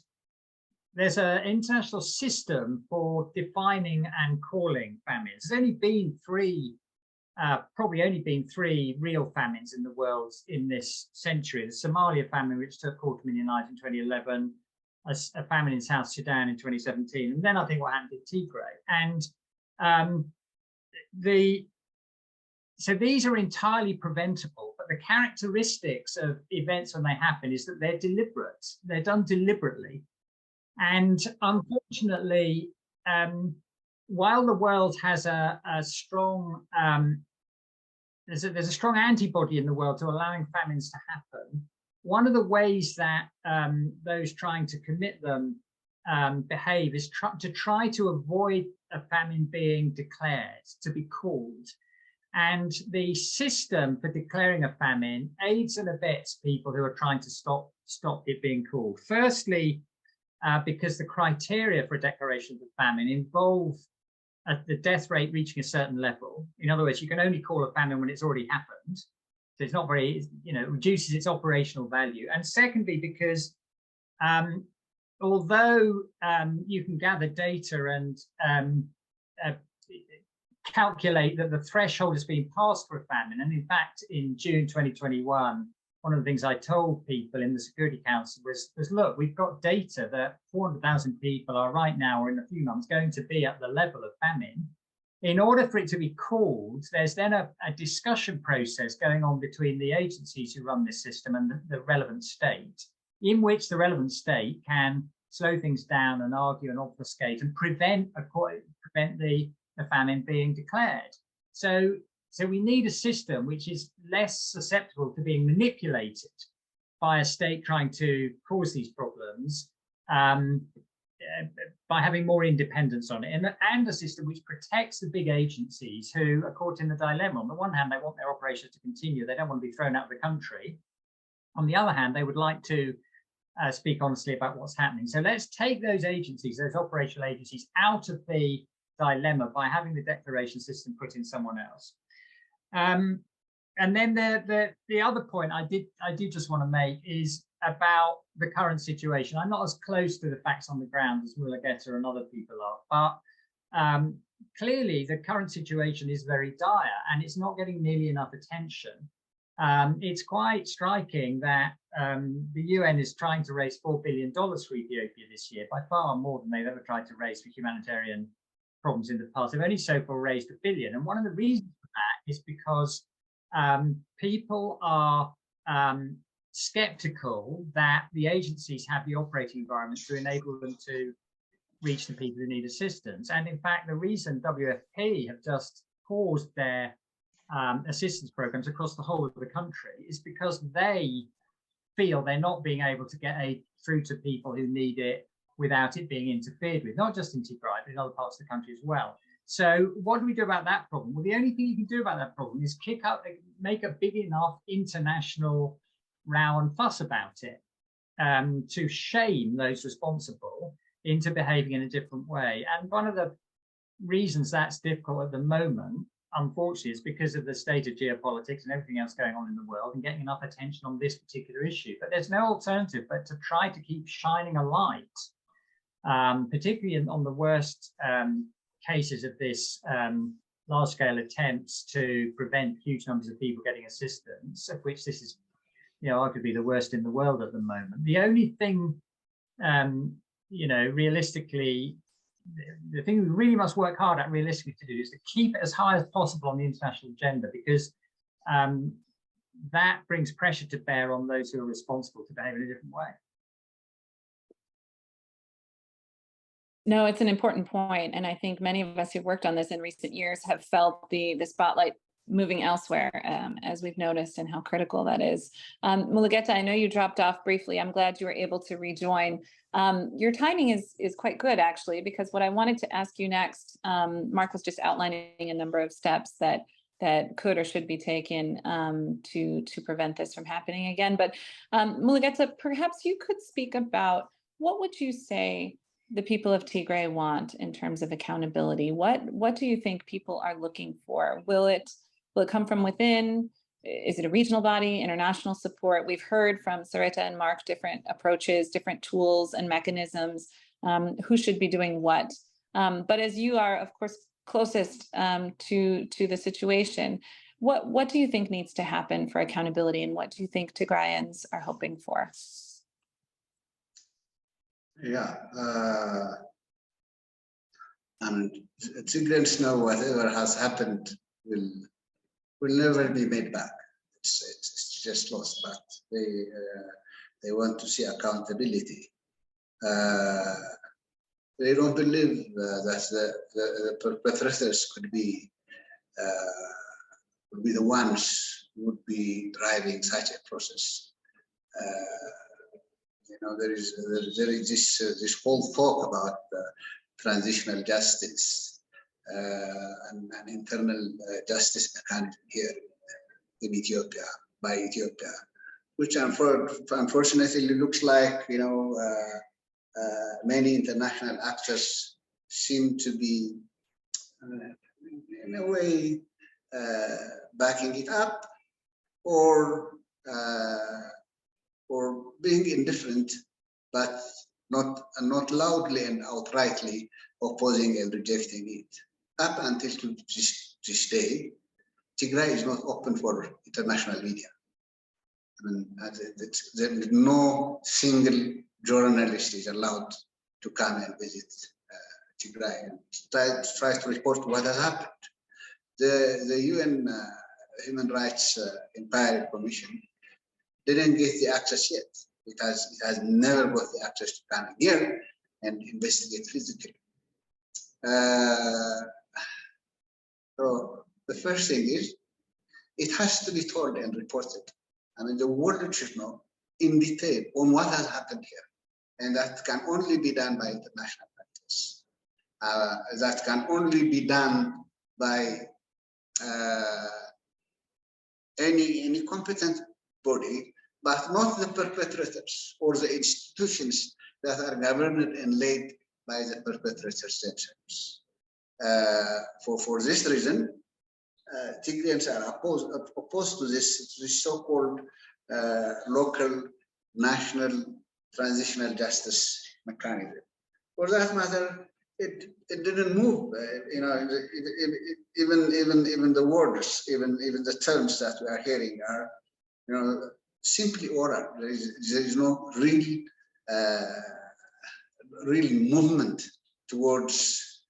there's an international system for defining and calling famines. There's only been probably only been three real famines in the world in this century. The Somalia famine, which took 250,000 lives in 2011, a famine in South Sudan in 2017, and then I think what happened in Tigray. And so these are entirely preventable, but the characteristics of events when they happen is that they're deliberate. They're done deliberately. And unfortunately, while the world has a strong, there's a strong antibody in the world to allowing famines to happen, one of the ways that those trying to commit them behave is to try to avoid a famine being declared, to be called. And the system for declaring a famine aids and abets people who are trying to stop it being called. Firstly, because the criteria for a declaration of famine involve the death rate reaching a certain level. In other words, you can only call a famine when it's already happened. So it's not very, it reduces its operational value. And secondly, because although you can gather data and calculate that the threshold has been passed for a famine, and in fact, in June 2021, one of the things I told people in the Security Council was look, we've got data that 400,000 people are right now, or in a few months, going to be at the level of famine. In order for it to be called, there's then a discussion process going on between the agencies who run this system and the relevant state, in which the relevant state can slow things down and argue and obfuscate and prevent the famine being declared. So we need a system which is less susceptible to being manipulated by a state trying to cause these problems by having more independence on it, and a system which protects the big agencies who are caught in the dilemma. On the one hand, they want their operations to continue. They don't want to be thrown out of the country. On the other hand, they would like to speak honestly about what's happening. So let's take those agencies, those operational agencies, out of the dilemma by having the declaration system put in someone else. And then the other point I do just want to make is about the current situation. I'm not as close to the facts on the ground as Mullah Getter and other people are, but clearly the current situation is very dire and it's not getting nearly enough attention. It's quite striking that the UN is trying to raise $4 billion for Ethiopia this year, by far more than they've ever tried to raise for humanitarian problems in the past. They've only so far raised $1 billion. And one of the reasons for that is because people are skeptical that the agencies have the operating environment to enable them to reach the people who need assistance. And in fact, the reason WFP have just paused their assistance programs across the whole of the country is because they feel they're not being able to get aid through to people who need it without it being interfered with, not just in Tigray, but in other parts of the country as well. So what do we do about that problem? Well, the only thing you can do about that problem is make a big enough international row and fuss about it. to shame those responsible into behaving in a different way. And one of the reasons that's difficult at the moment, unfortunately, is because of the state of geopolitics and everything else going on in the world and getting enough attention on this particular issue. But there's no alternative but to try to keep shining a light, particularly on the worst cases of this large-scale attempts to prevent huge numbers of people getting assistance, of which this is, arguably the worst in the world at the moment. The only thing, realistically, the thing we really must work hard at realistically to do is to keep it as high as possible on the international agenda, because that brings pressure to bear on those who are responsible to behave in a different way. No, it's an important point, and I think many of us who've worked on this in recent years have felt the spotlight moving elsewhere, as we've noticed, and how critical that is. Mulugeta, I know you dropped off briefly. I'm glad you were able to rejoin. Your timing is quite good, actually, because what I wanted to ask you next, Mark was just outlining a number of steps that could or should be taken to prevent this from happening again. But Mulugeta, perhaps you could speak about what would you say the people of Tigray want in terms of accountability? What do you think people are looking for? Will it come from within? Is it a regional body, international support? We've heard from Sarita and Mark different approaches, different tools and mechanisms, who should be doing what. But as you are, of course, closest to the situation, what do you think needs to happen for accountability, and what do you think Tigrayans are hoping for? Yeah, and Tigrayans know whatever has happened will never be made back. It's just lost, but they want to see accountability. They don't believe that the perpetrators could be the ones who would be driving such a process. There is this whole talk about transitional justice and internal justice mechanism here in Ethiopia, by Ethiopia, which unfortunately looks like many international actors seem to be in a way backing it up or being indifferent, but not loudly and outrightly opposing and rejecting it. Up until this day, Tigray is not open for international media. No single journalist is allowed to come and visit Tigray and try to report what has happened. The UN Human Rights Inquiry Commission didn't get the access yet. It has never got the access to come here and investigate physically. So the first thing is, it has to be told and reported. The world should know in detail on what has happened here. And that can only be done by international actors. That can only be done by any competent body, but not the perpetrators or the institutions that are governed and led by the perpetrators themselves. For this reason, Tigrayans are opposed to this so-called local national transitional justice mechanism. For that matter, it didn't move. Even the words, even the terms that we are hearing are, simply oral. There is no real movement towards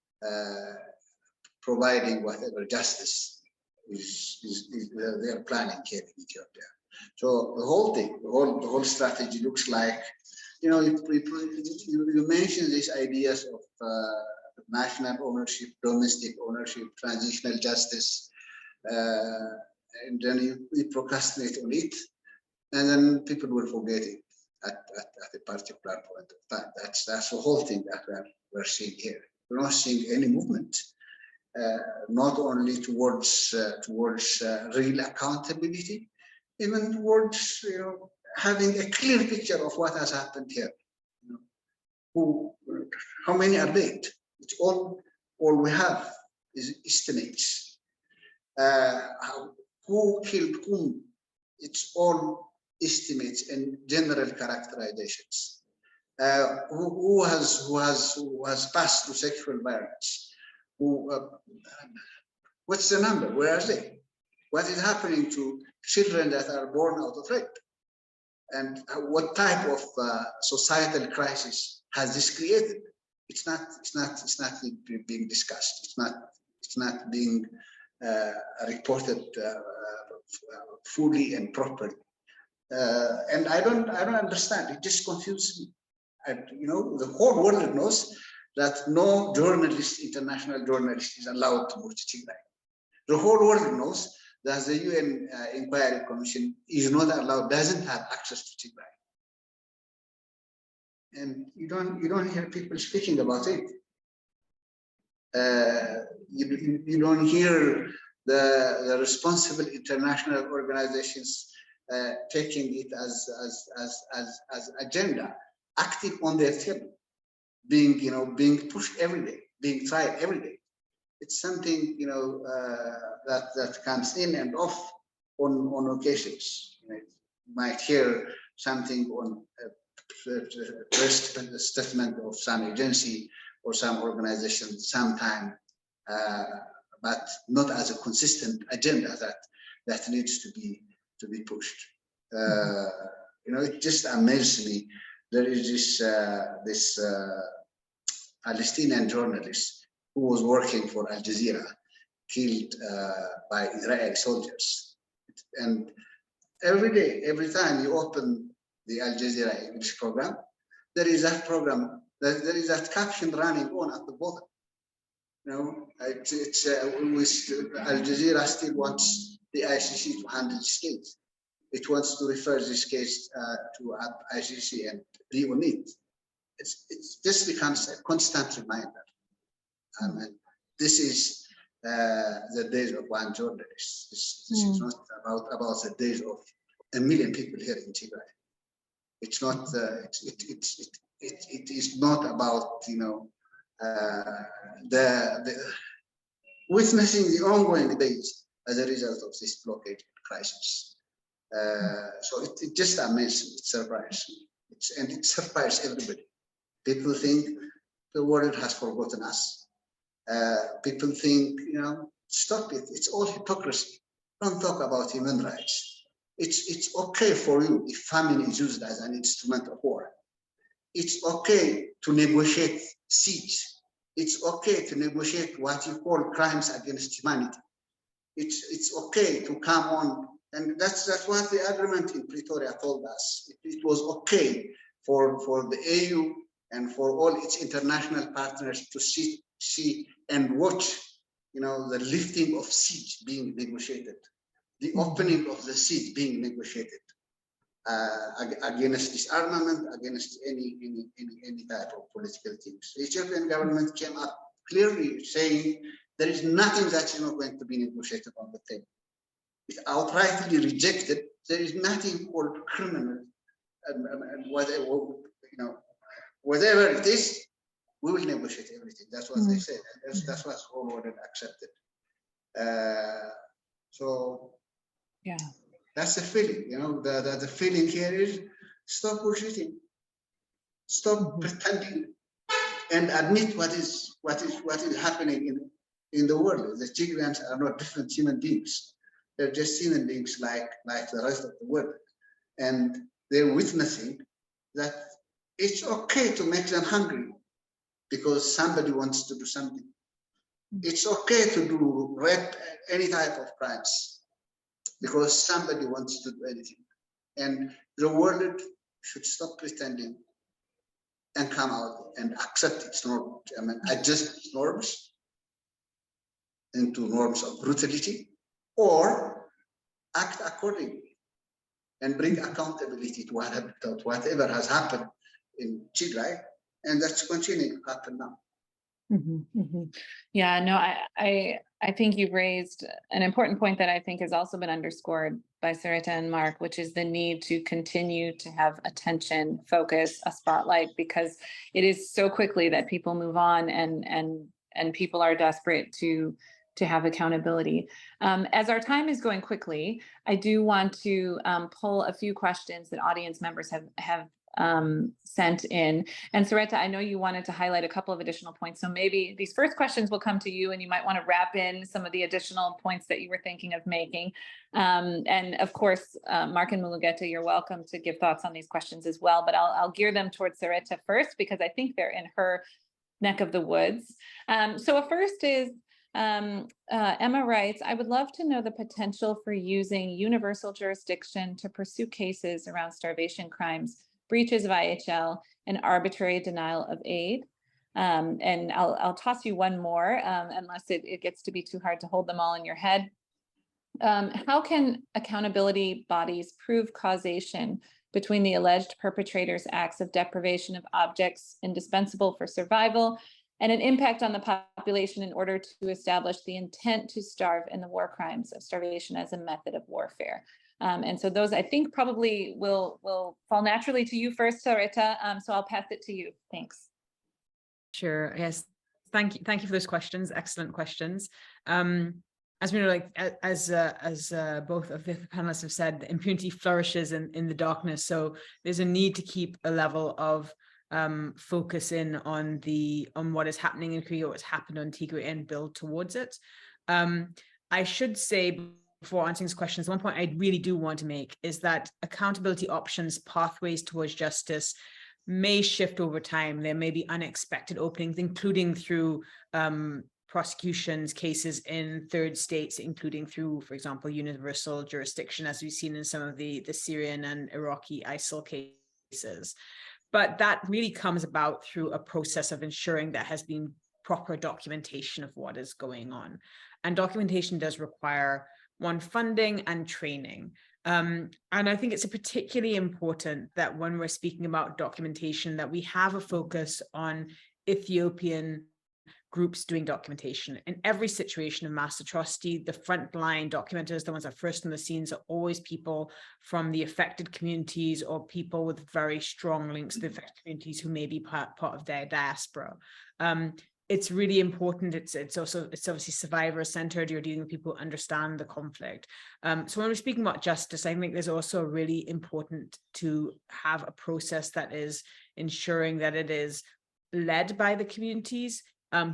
providing whatever justice they are planning here in Ethiopia. So the whole thing, the whole strategy looks like, you mentioned these ideas of national ownership, domestic ownership, transitional justice, and then we procrastinate on it, and then people will forget it at a particular point of time. That's the whole thing that we're seeing here. We're not seeing any movement, not only towards real accountability, even towards having a clear picture of what has happened here. You know, how many are dead? It's all we have is estimates. Who killed whom? It's all estimates and general characterizations. Who has passed through sexual violence? What's the number? Where are they? What is happening to children that are born out of rape? And what type of societal crisis has this created? It's not being discussed. It's not being reported fully and properly. And I don't understand. It just confuses me. And, you know, the whole world knows that no journalist, international journalist, is allowed to go to Tigray. The whole world knows that the UN Inquiry Commission is not allowed, doesn't have access to Tigray. And you don't hear people speaking about it. You don't hear the responsible international organizations taking it as agenda, active on their table, being pushed every day, being tried every day. It's something that comes in and off on occasions. You might hear something on a press statement of some agency or some organization sometime, but not as a consistent agenda that needs to be pushed. It just amazes me. There is this Palestinian journalist who was working for Al Jazeera, killed by Israeli soldiers. And every day, every time you open the Al Jazeera English program, there is that program, there is that caption running on at the bottom. It's Al Jazeera still wants the ICC to handle this case. It wants to refer this case to ICC and be on it. This becomes a constant reminder. And this is the days of one journalist. This is not about the days of 1 million people here in Tigray. It's not. It is not about the witnessing the ongoing days as a result of this blockade crisis. So it just amazes me. It surprises me. It surprises everybody. People think the world has forgotten us. People think, stop it. It's all hypocrisy. Don't talk about human rights. It's okay for you if famine is used as an instrument of war. It's okay to negotiate siege. It's okay to negotiate what you call crimes against humanity. It's okay to come on, and that's what the agreement in Pretoria told us. It was okay for the AU and for all its international partners to see and watch, the lifting of siege being negotiated, the opening of the siege being negotiated against disarmament, against any type of political things. The Ethiopian government came up clearly saying there is nothing that is not going to be negotiated on the table. It outrightly rejected. There is nothing called criminal and whatever, whatever it is, we will negotiate everything. That's what they said. And that's what's all ordered accepted. So yeah, that's the feeling. The feeling here is stop bullshitting, stop pretending, and admit what is happening in the world. The Tigrayans are not different human beings. They're just human beings like the rest of the world, and they're witnessing that it's okay to make them hungry because somebody wants to do something. It's okay to do rape, any type of crimes, because somebody wants to do anything. And the world should stop pretending and come out and accept its norms. Adjust its norms into norms of brutality, or act accordingly and bring accountability to whatever has happened in Tigray, and that's continuing to happen now. Yeah, no, I I think you've raised an important point that I think has also been underscored by Sarita and Mark, which is the need to continue to have attention, focus, a spotlight, because it is so quickly that people move on and people are desperate to have accountability. As our time is going quickly, I do want to pull a few questions that audience members have sent in. And Sarita, I know you wanted to highlight a couple of additional points. So maybe these first questions will come to you and you might want to wrap in some of the additional points that you were thinking of making. And of course, Mark and Mulugeta, you're welcome to give thoughts on these questions as well, but I'll gear them towards Sarita first because I think they're in her neck of the woods. So a first is, Emma writes, I would love to know the potential for using universal jurisdiction to pursue cases around starvation crimes, breaches of IHL, and arbitrary denial of aid. And I'll toss you one more, unless it gets to be too hard to hold them all in your head. How can accountability bodies prove causation between the alleged perpetrators' acts of deprivation of objects indispensable for survival and an impact on the population in order to establish the intent to starve and the war crimes of starvation as a method of warfare? And so those, I think, probably will fall naturally to you first, Sarita. So I'll pass it to you. Thanks. Sure. Yes. Thank you for those questions. Excellent questions. As we know, like as both of the panelists have said, impunity flourishes in the darkness. So there's a need to keep a level of focus in on what is happening in Korea, what's happened on Tigray, and build towards it. I should say, before answering these questions, one point I really do want to make is that accountability options, pathways towards justice, may shift over time. There may be unexpected openings, including through prosecutions, cases in third states, including through, for example, universal jurisdiction, as we've seen in some of the Syrian and Iraqi ISIL cases. But that really comes about through a process of ensuring there has been proper documentation of what is going on. And documentation does require, one, funding and training. And I think it's particularly important that when we're speaking about documentation, that we have a focus on Ethiopian groups doing documentation. In every situation of mass atrocity, the frontline documenters, the ones that are first on the scenes, are always people from the affected communities or people with very strong links to the affected communities who may be part of their diaspora. It's really important. It's obviously survivor-centered. You're dealing with people who understand the conflict. So when we're speaking about justice, I think there's also really important to have a process that is ensuring that it is led by the communities,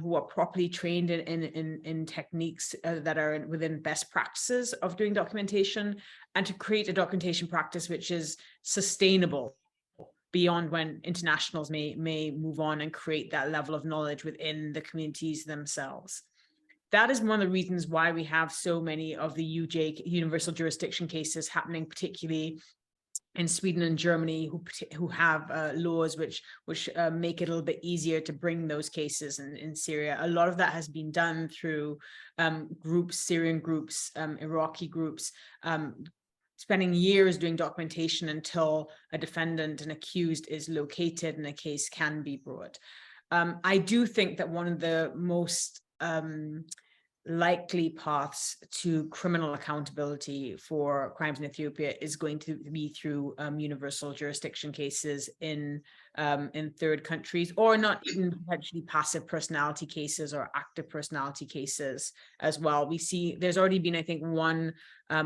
who are properly trained in techniques that are within best practices of doing documentation, and to create a documentation practice which is sustainable beyond when internationals may move on and create that level of knowledge within the communities themselves. That is one of the reasons why we have so many of the UJ, universal jurisdiction cases happening, particularly in Sweden and Germany, who have laws which make it a little bit easier to bring those cases in Syria. A lot of that has been done through groups, Syrian groups, Iraqi groups, spending years doing documentation until a defendant and accused is located and a case can be brought. I do think that one of the most likely paths to criminal accountability for crimes in Ethiopia is going to be through universal jurisdiction cases in third countries, or not even potentially passive personality cases or active personality cases as well. We see there's already been, I think, one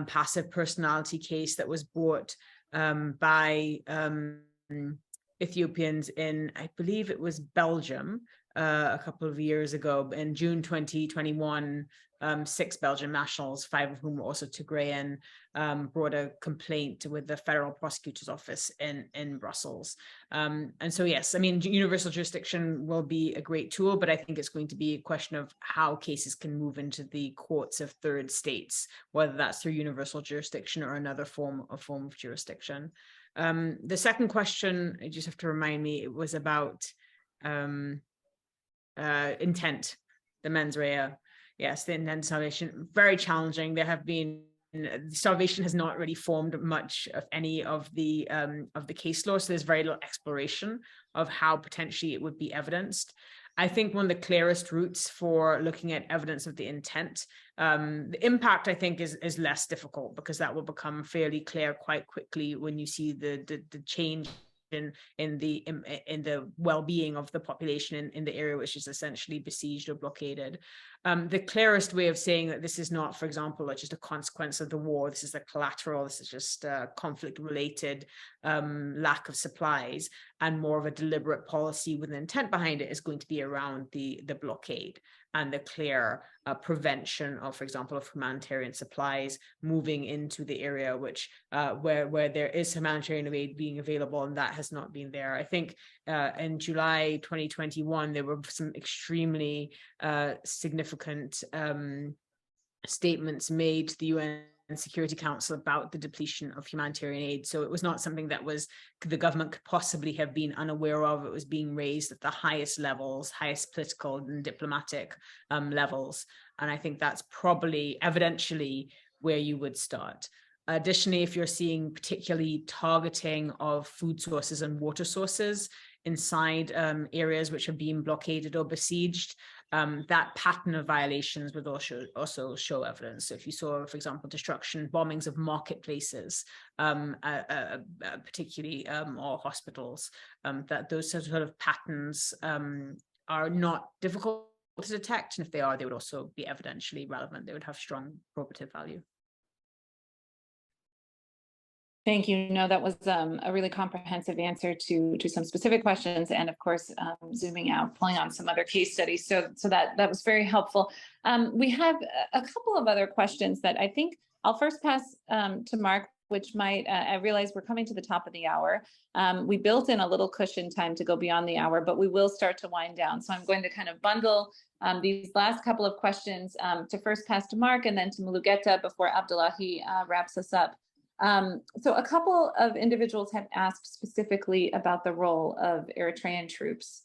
passive personality case that was brought by Ethiopians in, I believe it was Belgium, a couple of years ago. In June 2021, 6 Belgian nationals, 5 of whom were also Tigrayan, brought a complaint with the Federal Prosecutor's Office in Brussels. And so, yes, I mean, universal jurisdiction will be a great tool, but I think it's going to be a question of how cases can move into the courts of third states, whether that's through universal jurisdiction or another form of jurisdiction. The second question, I just have to remind me, it was about intent, the mens rea. Yes, the intent starvation, very challenging. There have been, starvation has not really formed much of any of the case law, so there's very little exploration of how potentially it would be evidenced. I think one of the clearest routes for looking at evidence of the intent, the impact, I think, is less difficult, because that will become fairly clear quite quickly when you see the change in the well-being of the population in the area which is essentially besieged or blockaded. The clearest way of saying that this is not, for example, just a consequence of the war, this is a collateral, this is just conflict-related lack of supplies, and more of a deliberate policy with an intent behind it, is going to be around the blockade and the clear prevention of, for example, of humanitarian supplies moving into the area which where there is humanitarian aid being available, and that has not been there. I think in July 2021, there were some extremely significant statements made to the UN Security Council about the depletion of humanitarian aid. So it was not something that the government could possibly have been unaware of. It was being raised at the highest levels, highest political and diplomatic levels. And I think that's probably evidentially where you would start. Additionally, if you're seeing particularly targeting of food sources and water sources inside areas which are being blockaded or besieged, that pattern of violations would also show evidence. So if you saw, for example, destruction, bombings of marketplaces, particularly, or hospitals, that those sort of patterns are not difficult to detect. And if they are, they would also be evidentially relevant. They would have strong probative value. Thank you. No, that was a really comprehensive answer to some specific questions, and of course, zooming out, pulling on some other case studies. So that was very helpful. We have a couple of other questions that I think I'll first pass to Mark, which might, I realize we're coming to the top of the hour. We built in a little cushion time to go beyond the hour, but we will start to wind down. So I'm going to kind of bundle these last couple of questions to first pass to Mark and then to Mulugeta before Abdullahi wraps us up. So a couple of individuals have asked specifically about the role of Eritrean troops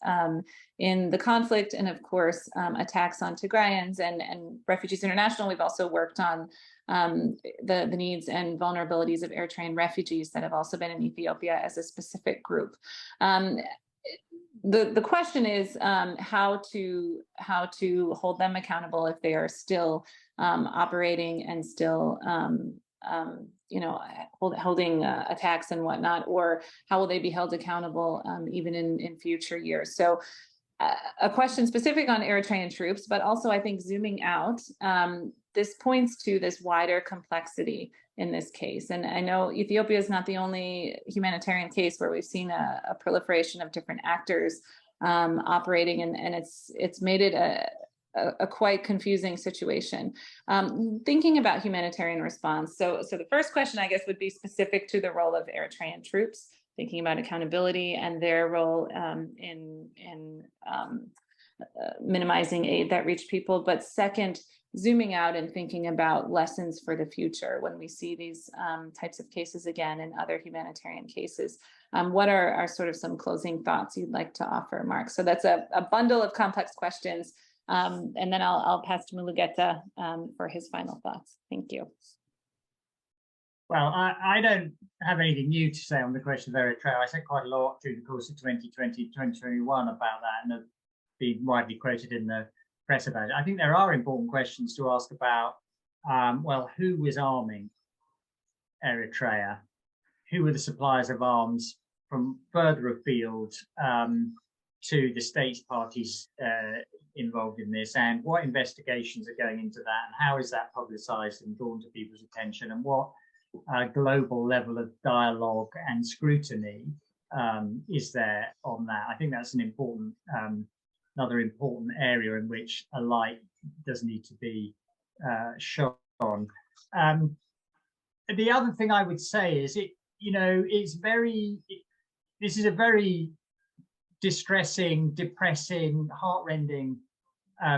in the conflict, and of course, attacks on Tigrayans and Refugees International. We've also worked on the needs and vulnerabilities of Eritrean refugees that have also been in Ethiopia as a specific group. The question is how to hold them accountable if they are still operating and still holding attacks and whatnot, or how will they be held accountable even in future years? So a question specific on Eritrean troops, but also I think zooming out, this points to this wider complexity in this case. And I know Ethiopia is not the only humanitarian case where we've seen a proliferation of different actors operating, and it's made it a quite confusing situation. Thinking about humanitarian response, so the first question, I guess, would be specific to the role of Eritrean troops, thinking about accountability and their role in minimizing aid that reached people. But second, zooming out and thinking about lessons for the future when we see these types of cases again in other humanitarian cases. What are sort of some closing thoughts you'd like to offer, Mark? So that's a bundle of complex questions. And then I'll pass to Mulugeta for his final thoughts. Thank you. Well, I don't have anything new to say on the question of Eritrea. I said quite a lot during the course of 2020, 2021 about that, and have been widely quoted in the press about it. I think there are important questions to ask about, well, who was arming Eritrea? Who were the suppliers of arms from further afield to the states parties involved in this, and what investigations are going into that, and how is that publicized and drawn to people's attention, and what global level of dialogue and scrutiny is there on that? I think that's an important, another important area in which a light does need to be shone on. The other thing I would say is this is a very distressing, depressing, heartrending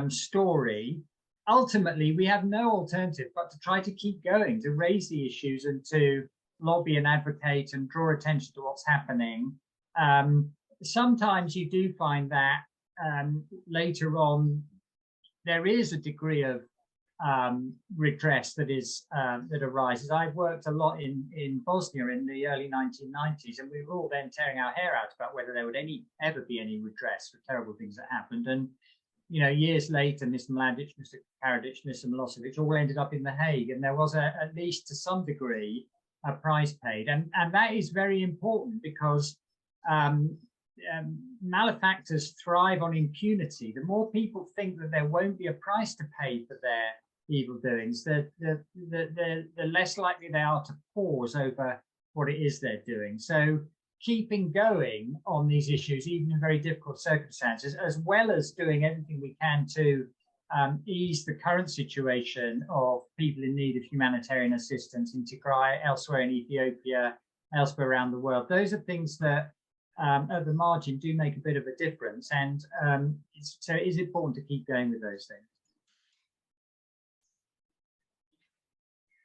story. Ultimately, we have no alternative but to try to keep going, to raise the issues and to lobby and advocate and draw attention to what's happening. Sometimes you do find that later on there is a degree of redress that is that arises. I've worked a lot in Bosnia in the early 1990s, and we were all then tearing our hair out about whether there would ever be any redress for terrible things that happened. And years later, Mr. Mladic, Mr. Karadzic, Mr. Milosevic all ended up in The Hague, and there was at least to some degree a price paid, and that is very important because malefactors thrive on impunity. The more people think that there won't be a price to pay for their evil doings, the less likely they are to pause over what it is they're doing. So keeping going on these issues, even in very difficult circumstances, as well as doing everything we can to ease the current situation of people in need of humanitarian assistance in Tigray, elsewhere in Ethiopia, elsewhere around the world. Those are things that at the margin do make a bit of a difference. And so it is important to keep going with those things.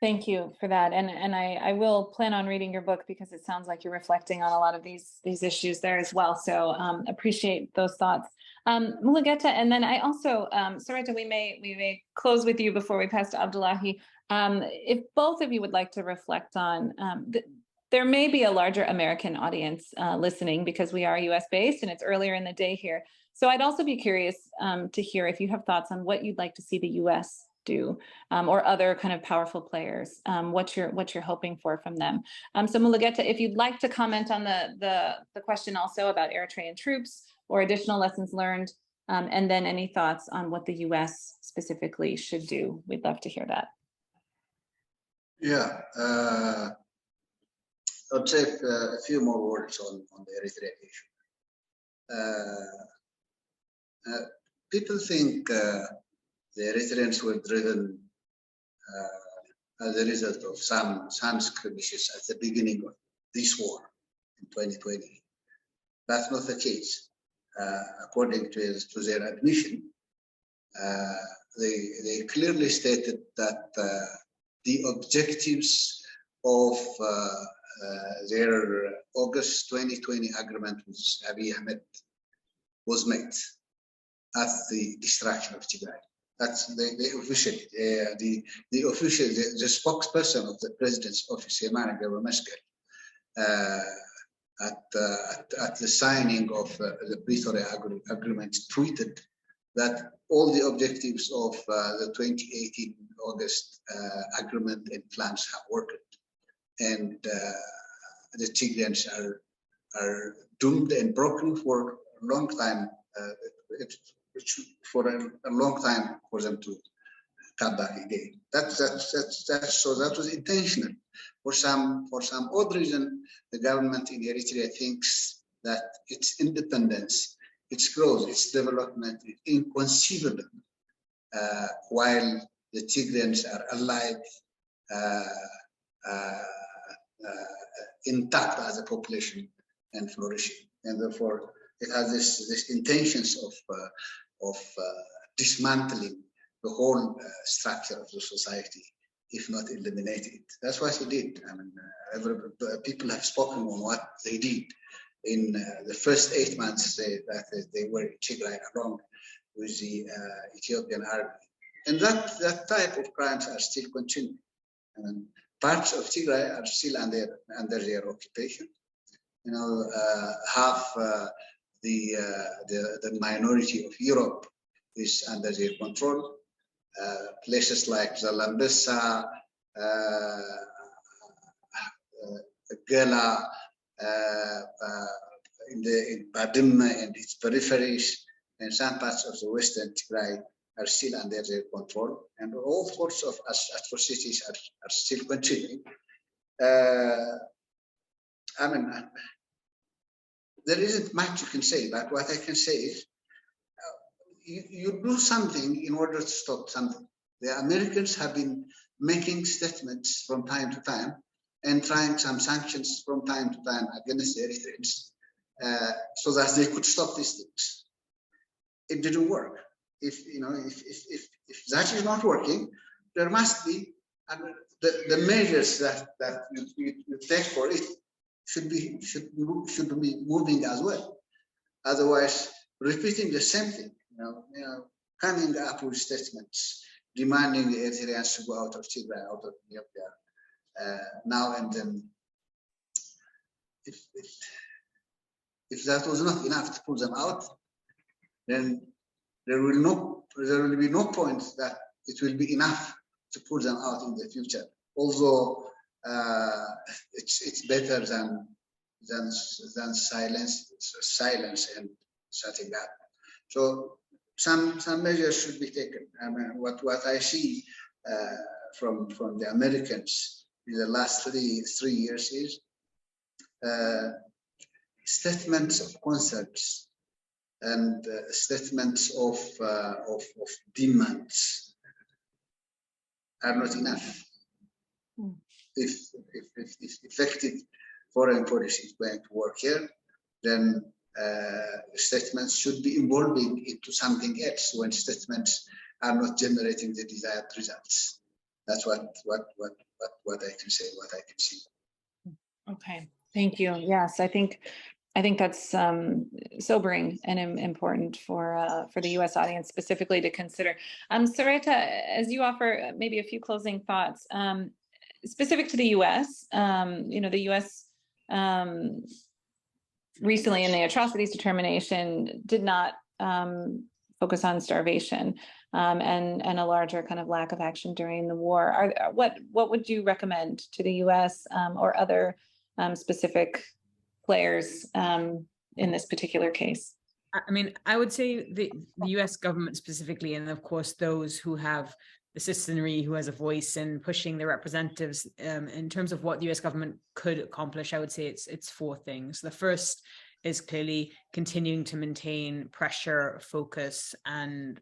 Thank you for that. And I will plan on reading your book because it sounds like you're reflecting on a lot of these issues there as well. So appreciate those thoughts. Mulugeta, and then I also, Sarita, we may close with you before we pass to Abdullahi. If both of you would like to reflect on, there may be a larger American audience listening because we are US based and it's earlier in the day here. So I'd also be curious to hear if you have thoughts on what you'd like to see the US do, or other kind of powerful players, what you're hoping for from them. So Mulugeta, if you'd like to comment on the question also about Eritrean troops or additional lessons learned, and then any thoughts on what the US specifically should do, we'd love to hear that. Yeah, I'll say a few more words on the Eritrea issue. People think the Eritreans were driven as a result of some skirmishes at the beginning of this war in 2020. That's not the case. According to their admission, they clearly stated that the objectives of their August 2020 agreement with Abiy Ahmed was met at the destruction of Tigray. That's the official, the spokesperson of the president's office, Yemana Gabameskel, at the signing of the Pretoria agreement, tweeted that all the objectives of the 2018 August agreement and plans have worked, and the Tigrayans are doomed and broken for a long time. For a long time for them to come back again. So that was intentional. For some odd reason, the government in Eritrea thinks that its independence, its growth, its development is inconceivable, while the Tigrayans are alive, intact as a population and flourishing, and therefore it has this intentions of dismantling the whole structure of the society, if not eliminate it. That's what they did. I mean, people have spoken on what they did in the first 8 months that they were in Tigray along with the Ethiopian army. And that type of crimes are still continuing. And parts of Tigray are still under their occupation. Half the minority of Europe is under their control. Places like Zalambesa, Gela, in Badimma and its peripheries, and some parts of the western Tigray are still under their control, and all sorts of atrocities are still continuing. I mean, there isn't much you can say, but what I can say is you do something in order to stop something. The Americans have been making statements from time to time and trying some sanctions from time to time against the Eritreans so that they could stop these things. It didn't work. If that is not working, there must be the measures that you take for it should be moving as well. Otherwise, repeating the same thing, coming up with statements demanding the Eritreans to go out of Tigray, out of Ethiopia now and then. If that was not enough to pull them out, then there will be no point that it will be enough to pull them out in the future. Although it's better than silence and shutting up. So some measures should be taken. I mean, what I see from the Americans in the last three years is statements of concepts and statements of demands are not enough. If effective foreign policy is going to work here, then statements should be evolving into something else when statements are not generating the desired results. That's what I can say, what I can see. Okay, thank you. Yes, I think that's sobering and important for the U.S. audience specifically to consider. Sarita, as you offer maybe a few closing thoughts, specific to the U.S., the U.S. Recently in the atrocities determination did not focus on starvation and a larger kind of lack of action during the war. What would you recommend to the U.S. Or other specific players in this particular case? I mean, I would say the U.S. government specifically, and of course those who have the citizenry who has a voice in pushing their representatives in terms of what the U.S. government could accomplish, I would say it's four things. The first is clearly continuing to maintain pressure, focus, and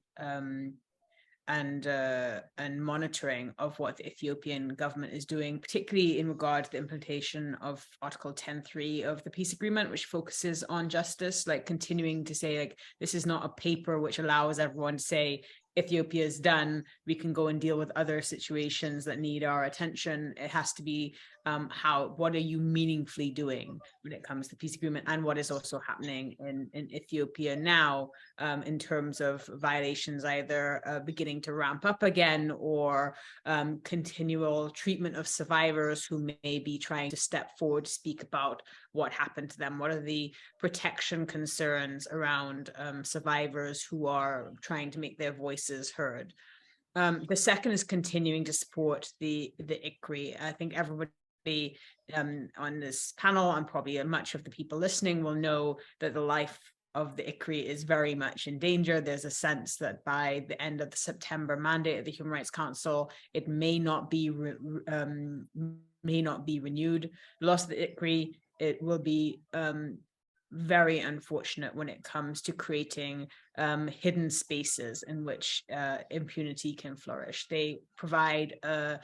monitoring of what the Ethiopian government is doing, particularly in regard to the implementation of Article 10.3 of the peace agreement, which focuses on justice, like continuing to say, like, this is not a paper which allows everyone to say, Ethiopia is done, we can go and deal with other situations that need our attention. It has to be what are you meaningfully doing when it comes to peace agreement, and what is also happening in Ethiopia now in terms of violations either beginning to ramp up again, or continual treatment of survivors who may be trying to step forward to speak about what happened to them. What are the protection concerns around survivors who are trying to make their voices heard? The second is continuing to support the ICRI. I think everybody on this panel, and probably much of the people listening, will know that the life of the ICRI is very much in danger. There's a sense that by the end of the September mandate of the Human Rights Council, it may not be renewed. The loss of the ICRI, it will be very unfortunate when it comes to creating hidden spaces in which impunity can flourish. They provide a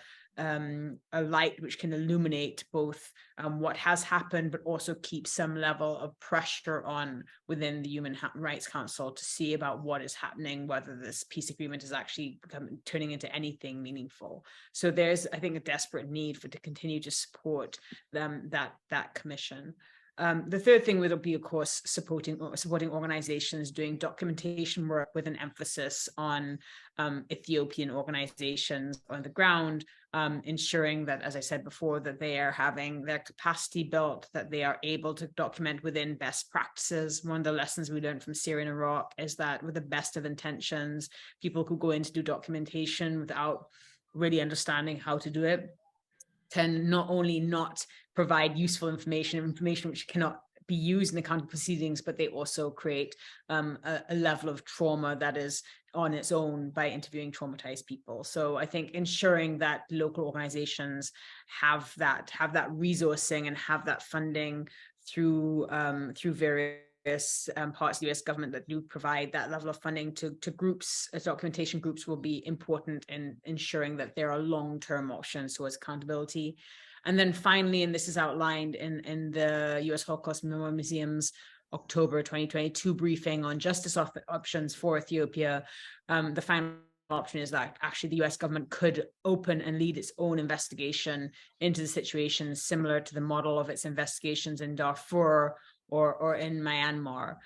light which can illuminate both what has happened, but also keep some level of pressure on within the Human Rights Council to see about what is happening, whether this peace agreement is actually turning into anything meaningful. So there's, I think, a desperate need to continue to support that commission. The third thing would be, of course, supporting organizations doing documentation work with an emphasis on Ethiopian organizations on the ground, ensuring that, as I said before, that they are having their capacity built, that they are able to document within best practices. One of the lessons we learned from Syria and Iraq is that with the best of intentions, people who go in to do documentation without really understanding how to do it can not only not provide useful information which cannot be used in the counter proceedings, but they also create a level of trauma that is on its own by interviewing traumatized people. So I think ensuring that local organizations have that resourcing and have that funding through various parts of the US government that do provide that level of funding to groups, as documentation groups, will be important in ensuring that there are long-term options towards accountability. And then finally, and this is outlined in the US Holocaust Memorial Museum's October 2022 briefing on justice options for Ethiopia, the final option is that actually the US government could open and lead its own investigation into the situation, similar to the model of its investigations in Darfur or in Myanmar.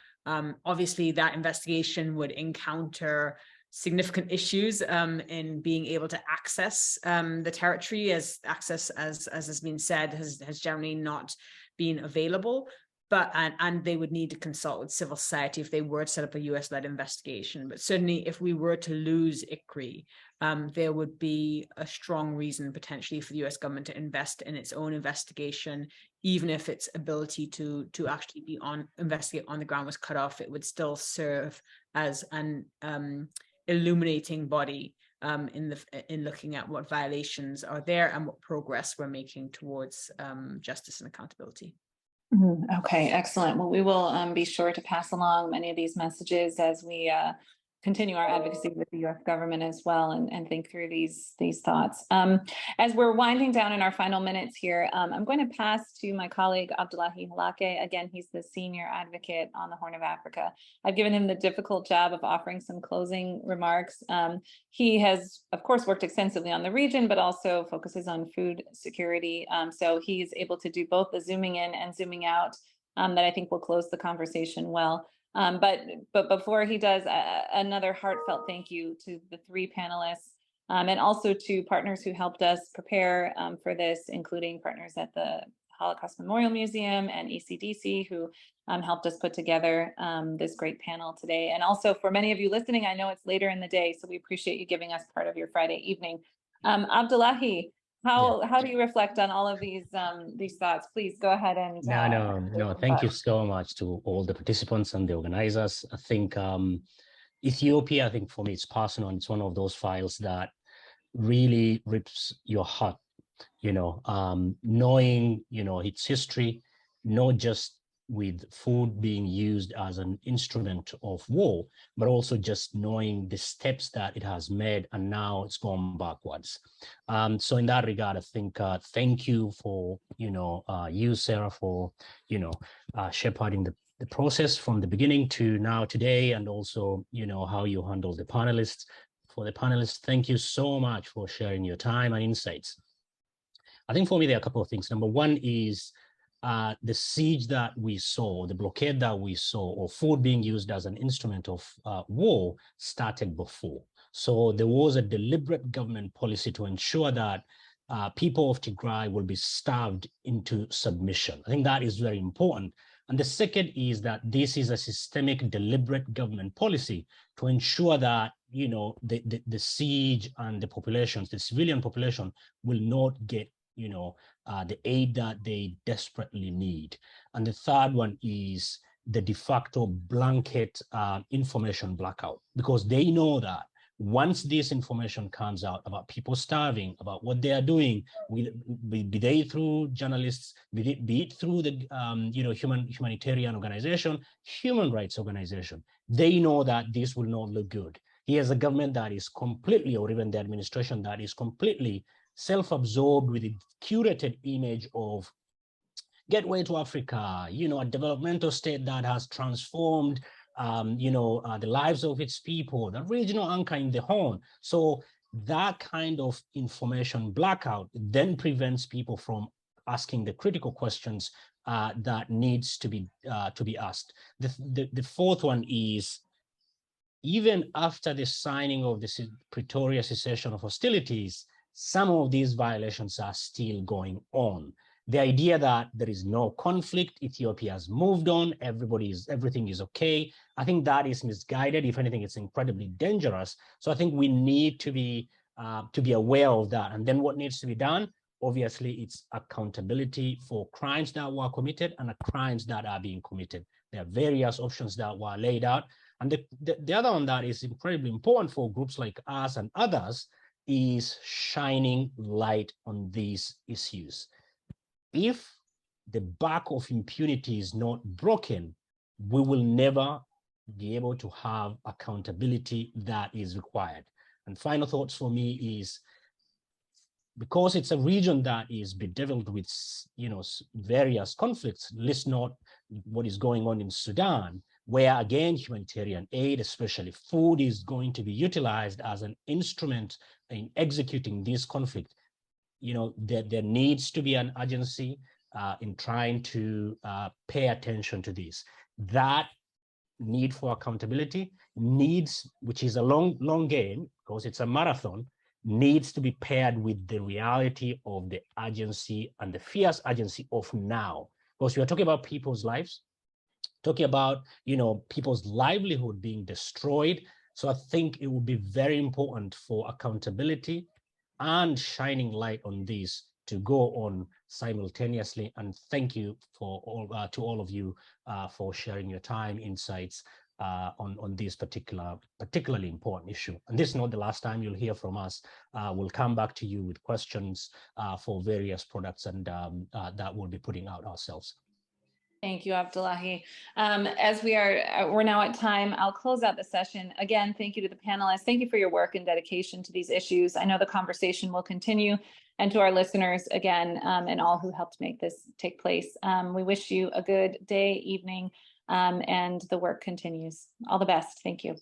Obviously, that investigation would encounter significant issues in being able to access the territory, as access, as has been said, has generally not been available. But and they would need to consult with civil society if they were to set up a US-led investigation. But certainly, if we were to lose ICRI, there would be a strong reason potentially for the US government to invest in its own investigation, even if its ability to actually be investigate on the ground was cut off. It would still serve as an illuminating body in looking at what violations are there and what progress we're making towards justice and accountability. Okay, excellent. Well, we will be sure to pass along many of these messages as we continue our advocacy with the US government as well, and think through these thoughts. As we're winding down in our final minutes here, I'm going to pass to my colleague, Abdullahi Halake. Again, he's the senior advocate on the Horn of Africa. I've given him the difficult job of offering some closing remarks. He has, of course, worked extensively on the region, but also focuses on food security. So he's able to do both the zooming in and zooming out that I think will close the conversation well. But before he does, another heartfelt thank you to the three panelists, and also to partners who helped us prepare for this, including partners at the Holocaust Memorial Museum and ECDC, who helped us put together this great panel today. And also for many of you listening, I know it's later in the day, so we appreciate you giving us part of your Friday evening. Abdullahi, how do you reflect on all of these thoughts? Please go ahead and no. Thank you so much to all the participants and the organizers. I think Ethiopia, I think for me, it's personal. It's one of those files that really rips your heart, knowing, its history, not just with food being used as an instrument of war, but also just knowing the steps that it has made, and now it's gone backwards. So in that regard, I think thank you for, you, Sarah, for, shepherding the process from the beginning to now today, and also, how you handle the panelists. For the panelists, thank you so much for sharing your time and insights. I think for me, there are a couple of things. Number one is the siege that we saw, the blockade that we saw, or food being used as an instrument of war, started before. So there was a deliberate government policy to ensure that people of Tigray will be starved into submission. I think that is very important. And the second is that this is a systemic, deliberate government policy to ensure that, the siege and the populations, the civilian population, will not get the aid that they desperately need. And the third one is the de facto blanket information blackout, because they know that once this information comes out about people starving, about what they are doing, be they through journalists, be it through the humanitarian organization, human rights organization, they know that this will not look good. Here's a government that is completely, or even the administration that is completely self-absorbed with a curated image of gateway to Africa, a developmental state that has transformed, the lives of its people, the regional anchor in the Horn. So that kind of information blackout then prevents people from asking the critical questions that needs to be asked. The fourth one is, even after the signing of the Pretoria cessation of hostilities, some of these violations are still going on. The idea that there is no conflict, Ethiopia has moved on, everything is okay, I think that is misguided. If anything, it's incredibly dangerous. So I think we need to be aware of that. And then what needs to be done? Obviously, it's accountability for crimes that were committed and the crimes that are being committed. There are various options that were laid out. And the other one that is incredibly important for groups like us and others is shining light on these issues. If the back of impunity is not broken, we will never be able to have accountability that is required. And final thoughts for me is, because it's a region that is bedeviled with, various conflicts, let's not what is going on in Sudan, where again, humanitarian aid, especially food, is going to be utilized as an instrument in executing this conflict. There needs to be an urgency in trying to pay attention to this. That need for accountability, needs, which is a long game, because it's a marathon, needs to be paired with the reality of the urgency and the fierce urgency of now. Because we are talking about people's lives, talking about, people's livelihood being destroyed. So I think it would be very important for accountability and shining light on these to go on simultaneously. And thank you for all to all of you for sharing your time, insights on this particularly important issue. And this is not the last time you'll hear from us. We'll come back to you with questions for various products, and that we'll be putting out ourselves. Thank you, Abdullahi. As we're now at time, I'll close out the session. Again, thank you to the panelists. Thank you for your work and dedication to these issues. I know the conversation will continue, and to our listeners, again, and all who helped make this take place. We wish you a good day, evening, and the work continues. All the best. Thank you.